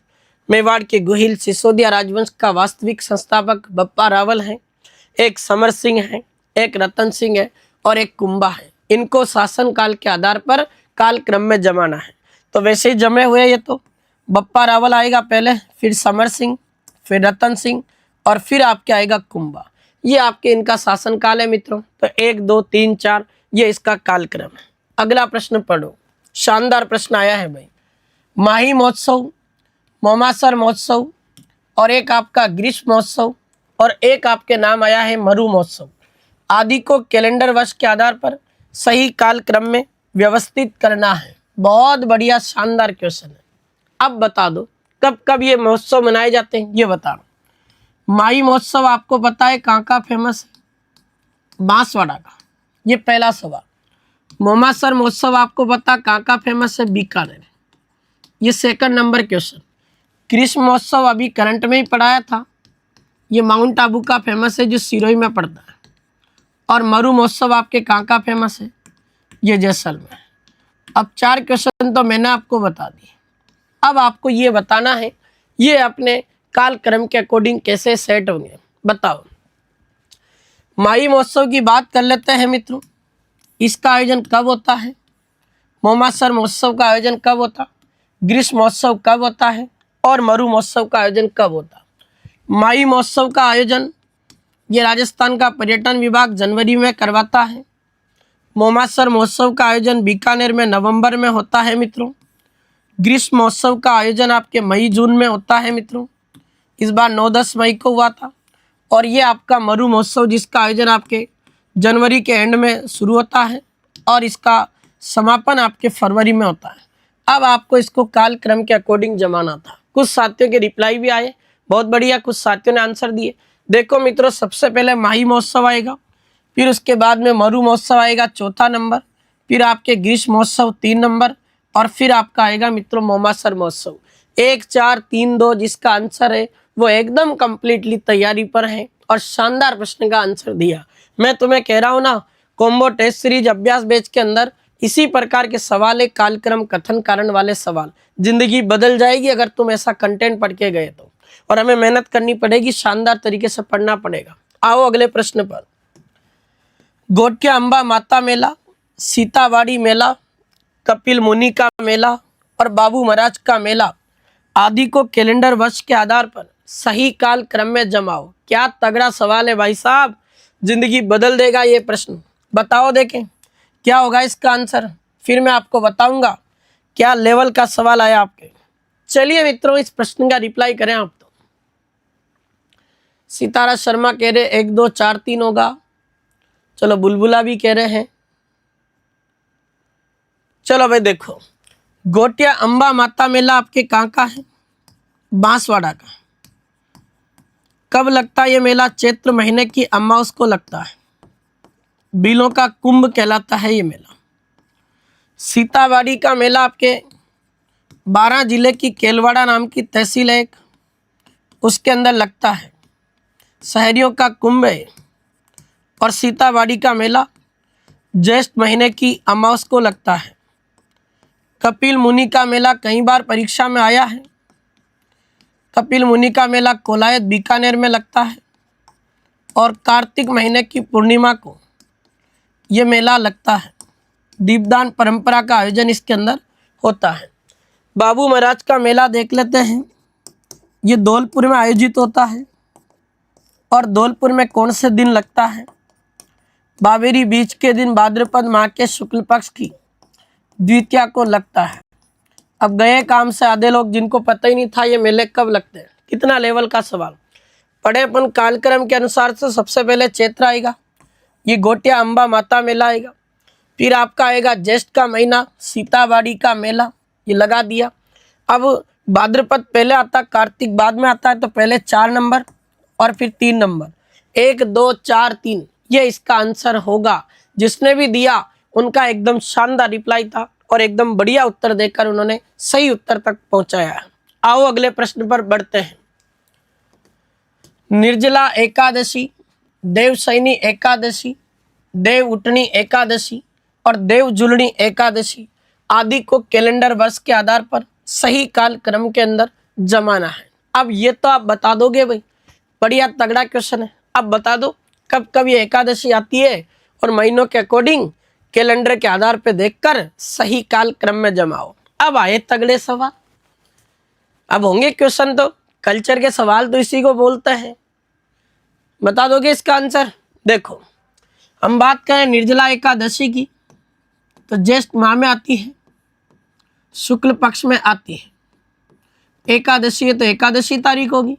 मेवाड़ के गुहिल सिसोदिया राजवंश का वास्तविक संस्थापक बप्पा रावल हैं। एक समर सिंह है, एक रतन सिंह है और एक कुंभा है। इनको शासन काल के आधार पर कालक्रम में जमाना है। तो वैसे ही जमे हुए ये तो बप्पा रावल आएगा पहले, फिर समर सिंह, फिर रतन सिंह और फिर आपके आएगा कुंभा। ये आपके इनका शासन काल है मित्रों। तो 1 2 3 4 ये इसका कालक्रम है। अगला प्रश्न पढ़ो, शानदार प्रश्न आया है भाई। माही महोत्सव, मोमासर महोत्सव और एक आपका ग्रीष्म महोत्सव और एक आपके नाम आया है मरु महोत्सव आदि को कैलेंडर वर्ष के आधार पर सही कालक्रम में व्यवस्थित करना है। बहुत बढ़िया शानदार क्वेश्चन है। अब बता दो कब कब ये महोत्सव मनाए जाते हैं, ये बता दो। माही महोत्सव आपको पता है कहाँ का फेमस है? बांसवाड़ा का, ये पहला सवाल। मोमासर महोत्सव आपको पता कहाँ का फेमस है? बीकानेर, ये सेकंड नंबर क्वेश्चन। ग्रीष्म महोत्सव अभी करंट में ही पढ़ाया था, ये माउंट आबू का फेमस है जो सिरोही में पड़ता है। और मरु महोत्सव आपके कहाँ का फेमस है? ये जैसलमेर। अब 4 क्वेश्चन तो मैंने आपको बता दिए। अब आपको ये बताना है ये अपने कालक्रम के अकॉर्डिंग कैसे सेट होंगे। बताओ, माही महोत्सव की बात कर लेते हैं मित्रों। इसका आयोजन कब होता है? मोमासर महोत्सव का आयोजन कब होता? ग्रीष्म महोत्सव कब होता है? और मरु महोत्सव का आयोजन कब होता? माही महोत्सव का आयोजन ये राजस्थान का पर्यटन विभाग जनवरी में करवाता है। मोमासर महोत्सव का आयोजन बीकानेर में नवंबर में होता है मित्रों। ग्रीष्म महोत्सव का आयोजन आपके मई जून में होता है मित्रों। इस बार 9-10 मई को हुआ था। और ये आपका मरु महोत्सव जिसका आयोजन आपके जनवरी के एंड में शुरू होता है और इसका समापन आपके फरवरी में होता है। अब आपको इसको कालक्रम के अकॉर्डिंग जमाना था। कुछ साथियों के रिप्लाई भी आए, बहुत बढ़िया, कुछ साथियों ने आंसर दिए। देखो मित्रों, सबसे पहले माही महोत्सव आएगा, फिर उसके बाद में मरु महोत्सव आएगा चौथा नंबर, फिर आपके ग्रीष्म महोत्सव 3 नंबर और फिर आपका आएगा मित्रों मोमासर महोत्सव। 1 4 3 2 जिसका आंसर है वो एकदम कंप्लीटली तैयारी पर है और शानदार प्रश्न का आंसर दिया। मैं तुम्हें कह रहा हूँ ना, कॉम्बो टेस्ट सीरीज अभ्यास बैच के अंदर इसी प्रकार के सवाल है, कालक्रम कथन कारण वाले सवाल। जिंदगी बदल जाएगी अगर तुम ऐसा कंटेंट पढ़ के गए तो। और हमें मेहनत करनी पड़ेगी, शानदार तरीके से पढ़ना पड़ेगा। आओ अगले प्रश्न पर। गोटिया अंबा माता मेला, सीतावाड़ी मेला, कपिल मुनि का मेला और बाबू महाराज का मेला आदि को कैलेंडर वर्ष के आधार पर सही काल क्रम में जमाओ। क्या तगड़ा सवाल है भाई साहब, जिंदगी बदल देगा ये प्रश्न। बताओ देखें क्या होगा इसका आंसर, फिर मैं आपको बताऊंगा क्या लेवल का सवाल आया आपके। चलिए मित्रों, इस प्रश्न का रिप्लाई करें आप। तो सितारा शर्मा कह रहे 1 2 4 3 होगा। चलो बुलबुला भी कह रहे हैं। चलो भाई देखो, गोटिया अंबा माता मेला आपके कहाँ का है? बांसवाड़ा का। कब लगता है ये मेला? चैत्र महीने की अमावस को लगता है। बिलों का कुंभ कहलाता है ये मेला। सीतावाड़ी का मेला आपके 12 जिले की केलवाड़ा नाम की तहसील है एक, उसके अंदर लगता है। शहरियों का कुंभ है। और सीतावाड़ी का मेला ज्येष्ठ महीने की अमावस को लगता है। कपिल मुनि का मेला कई बार परीक्षा में आया है। कपिल मुनि का मेला कोलायत बीकानेर में लगता है और कार्तिक महीने की पूर्णिमा को ये मेला लगता है। दीपदान परंपरा का आयोजन इसके अंदर होता है। बाबू महाराज का मेला देख लेते हैं। ये धौलपुर में आयोजित होता है। और धौलपुर में कौन से दिन लगता है? बावेरी बीच के दिन भाद्रपद माह के शुक्ल पक्ष की द्वितीया को लगता है। अब गए काम से आधे लोग जिनको पता ही नहीं था ये मेले कब लगते हैं। कितना लेवल का सवाल। पढ़े अपन कालक्रम के अनुसार से सबसे पहले चैत्र आएगा, ये गोटिया अंबा माता मेला आएगा। फिर आपका आएगा ज्येष्ठ का महीना, सीताबाड़ी का मेला, ये लगा दिया। अब भाद्रपद पहले आता, कार्तिक बाद में आता है, तो पहले 4 नंबर और फिर 3 नंबर, 1 2 4 3, ये इसका आंसर होगा। जिसने भी दिया उनका एकदम शानदार रिप्लाई था और एकदम बढ़िया उत्तर देकर उन्होंने सही उत्तर तक पहुंचाया है। आओ अगले प्रश्न पर बढ़ते हैं। निर्जला एकादशी, देवशयनी एकादशी, देव उठनी एकादशी और देव जुलनी एकादशी आदि को कैलेंडर वर्ष के आधार पर सही काल क्रम के अंदर जमाना है। अब ये तो आप बता दोगे भाई, बढ़िया तगड़ा क्वेश्चन है। अब बता दो कब कब ये एकादशी आती है और महीनों के अकॉर्डिंग कैलेंडर के आधार पर देखकर सही काल क्रम में जमाओ। अब आए तगड़े सवाल। अब होंगे क्वेश्चन, तो कल्चर के सवाल तो इसी को बोलते हैं। बता दोगे इसका आंसर? देखो, हम बात करें निर्जला एकादशी की, तो ज्येष्ठ माह में आती है, शुक्ल पक्ष में आती है। एकादशी है तो एकादशी तारीख होगी।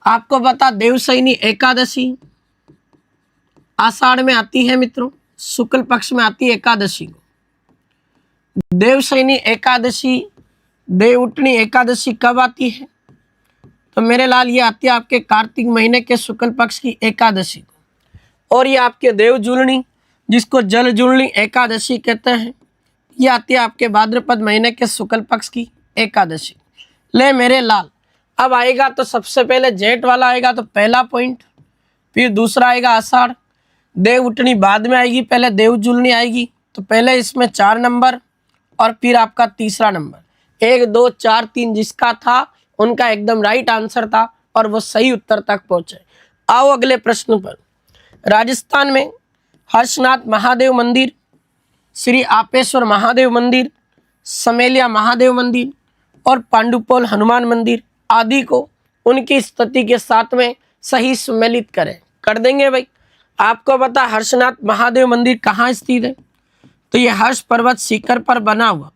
आपको बता, देवशयनी एकादशी आषाढ़ में आती है मित्रों, शुक्ल पक्ष में आती है एकादशी को। देवशयनी एकादशी, देव उठनी एकादशी कब आती है? तो मेरे लाल ये आती है आपके कार्तिक महीने के शुक्ल पक्ष की एकादशी को। और ये आपके देव जुलनी, जिसको जल जुलनी एकादशी कहते हैं, ये आती है आपके भाद्रपद महीने के शुक्ल पक्ष की एकादशी। ले मेरे लाल, अब आएगा तो सबसे पहले जेठ वाला आएगा, तो पहला पॉइंट। फिर दूसरा आएगा आषाढ़, देव उठनी बाद में आएगी, पहले देव जुलनी आएगी, तो पहले इसमें 4 नंबर और फिर आपका तीसरा नंबर। 1 2 4 3 जिसका था उनका एकदम राइट आंसर था और वो सही उत्तर तक पहुंचे। आओ अगले प्रश्न पर। राजस्थान में हर्षनाथ महादेव मंदिर, श्री आपेश्वर महादेव मंदिर, समेलिया महादेव मंदिर और पांडुपोल हनुमान मंदिर आदि को उनकी स्थिति के साथ में सही सम्मिलित करें। कर देंगे भाई। आपको पता हर्षनाथ महादेव मंदिर कहाँ स्थित है? तो ये हर्ष पर्वत शिखर पर बना हुआ,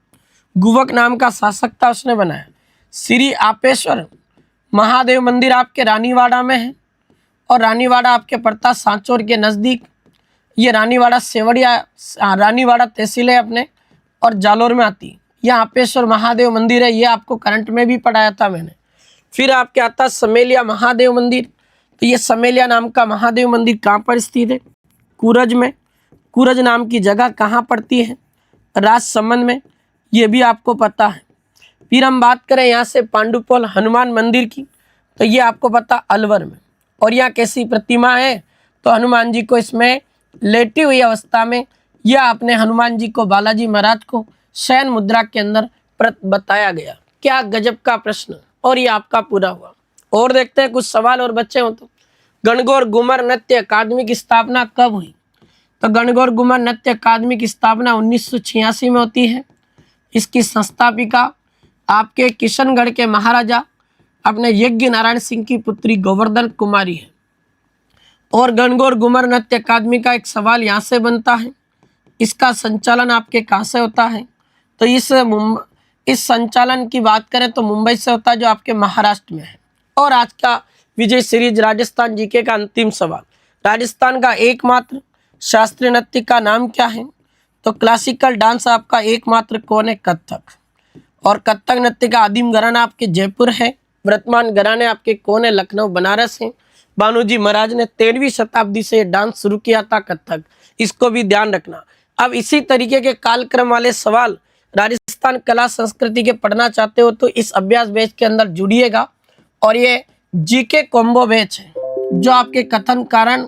गुवक नाम का शासक था, उसने बनाया। श्री आपेश्वर महादेव मंदिर आपके रानीवाड़ा में है और रानीवाड़ा आपके पड़ता सांचौर के नज़दीक। ये रानीवाड़ा सेवड़िया, रानीवाड़ा तहसील है अपने, और जालोर में आती है। यह आपेश्वर महादेव मंदिर है, ये आपको करंट में भी पढ़ाया था मैंने। फिर आपके आता समेलिया महादेव मंदिर, तो ये समेलिया नाम का महादेव मंदिर कहाँ पर स्थित है? कूरज में। कूरज नाम की जगह कहाँ पड़ती है? राजसमंद में, ये भी आपको पता है। फिर हम बात करें यहाँ से पांडुपोल हनुमान मंदिर की, तो ये आपको पता अलवर में। और यहाँ कैसी प्रतिमा है? तो हनुमान जी को इसमें लेटी हुई अवस्था में, यह अपने हनुमान जी को, बालाजी महाराज को शयन मुद्रा के अंदर बताया गया। क्या गजब का प्रश्न, और ये आपका पूरा हुआ। और देखते हैं कुछ सवाल और बच्चे हो तो। गणगौर घूमर नृत्य अकादमी की स्थापना कब हुई? तो गणगौर घूमर नृत्य अकादमी की स्थापना 1986 में होती है। इसकी संस्थापिका आपके किशनगढ़ के महाराजा अपने यज्ञ नारायण सिंह की पुत्री गोवर्धन कुमारी है। और गणगौर घूमर नृत्य अकादमी का एक सवाल यहाँ से बनता है, इसका संचालन आपके कहाँ से होता है? तो इस संचालन की बात करें तो मुंबई से होता है, जो आपके महाराष्ट्र में है। और आज का विजय सीरीज राजस्थान जीके का अंतिम सवाल, राजस्थान का एकमात्र शास्त्रीय नृत्य का नाम क्या है? तो क्लासिकल डांस आपका एकमात्र कौन है? कथक। और कथक नृत्य का आदिम घराना आपके जयपुर है। वर्तमान घराने आपके कौन है? लखनऊ बनारस है। भानुजी महाराज ने 13वीं शताब्दी से डांस शुरू किया था कथक, इसको भी ध्यान रखना। अब इसी तरीके के कालक्रम वाले सवाल राजस्थान कला संस्कृति के पढ़ना चाहते हो तो इस अभ्यास बैच के अंदर जुड़िएगा। और ये जीके कॉम्बो बैच है, जो आपके कथन कारण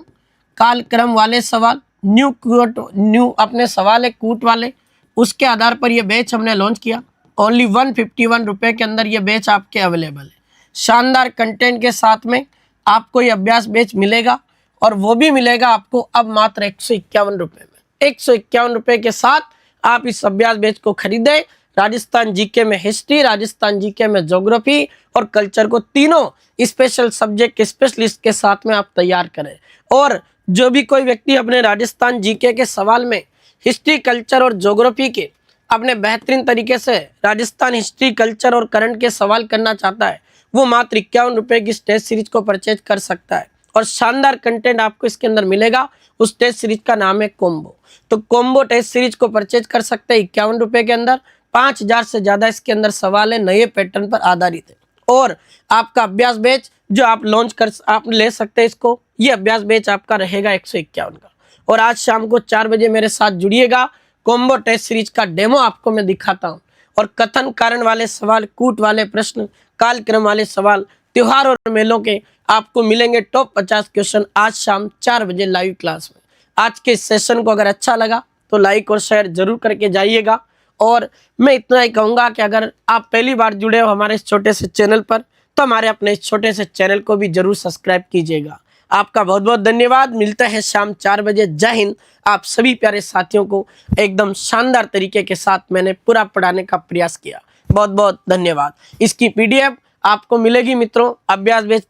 कालक्रम वाले सवाल, न्यू अपने सवाल है कूट वाले, उसके आधार पर यह बैच हमने लॉन्च किया। ओनली 151 रुपये के अंदर ये बैच आपके अवेलेबल है। शानदार कंटेंट के साथ में आपको ये अभ्यास बैच मिलेगा, और वो भी मिलेगा आपको अब मात्र 151 रुपये में। 151 रुपये के साथ आप इस अभ्यास बैच को खरीदें। राजस्थान जीके में हिस्ट्री, राजस्थान जीके में ज्योग्राफी और कल्चर को तीनों स्पेशल सब्जेक्ट के स्पेशलिस्ट के साथ में आप तैयार करें। और जो भी कोई व्यक्ति अपने राजस्थान जीके के सवाल में हिस्ट्री, कल्चर और ज्योग्राफी के अपने बेहतरीन तरीके से राजस्थान हिस्ट्री, कल्चर और करंट के सवाल करना चाहता है, वो मात्र 51 रुपये की टेस्ट सीरीज को परचेज कर सकता है। और शानदार कंटेंट आपको इसके अंदर मिलेगा। उस टेस्ट सीरीज का नाम है कॉम्बो। तो कॉम्बो टेस्ट सीरीज को परचेज कर सकते हैं 51 रुपए के अंदर। 5000 से ज्यादा इसके अंदर सवाल है, नए पैटर्न पर आधारित है। और आपका अभ्यास बैच जो आप लॉन्च कर आप ले सकते हैं इसको, ये अभ्यास बैच आपका रहेगा 151 का। और आज शाम को 4 बजे मेरे साथ जुड़िएगा। कॉम्बो टेस्ट सीरीज का डेमो आपको मैं दिखाता हूँ और कथन कारण वाले सवाल, कूट वाले प्रश्न, कालक्रम वाले सवाल, त्योहार और मेलों के आपको मिलेंगे टॉप 50 क्वेश्चन आज शाम 4 बजे लाइव क्लास में। आज के इस सेशन को अगर अच्छा लगा तो लाइक और शेयर जरूर करके जाइएगा। और मैं इतना ही कहूँगा कि अगर आप पहली बार जुड़े हो हमारे इस छोटे से चैनल पर, तो हमारे अपने इस छोटे से चैनल को भी जरूर सब्सक्राइब कीजिएगा। आपका बहुत बहुत धन्यवाद। मिलता है शाम 4 बजे। जय हिंद। आप सभी प्यारे साथियों को एकदम शानदार तरीके के साथ मैंने पूरा पढ़ाने का प्रयास किया। बहुत बहुत धन्यवाद। इसकी पीडीएफ आपको मिलेगी मित्रों अभ्यास बेच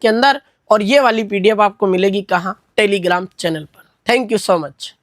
के अंदर, और ये वाली पीडीएफ आपको मिलेगी कहाँ? टेलीग्राम चैनल पर। Thank you so much.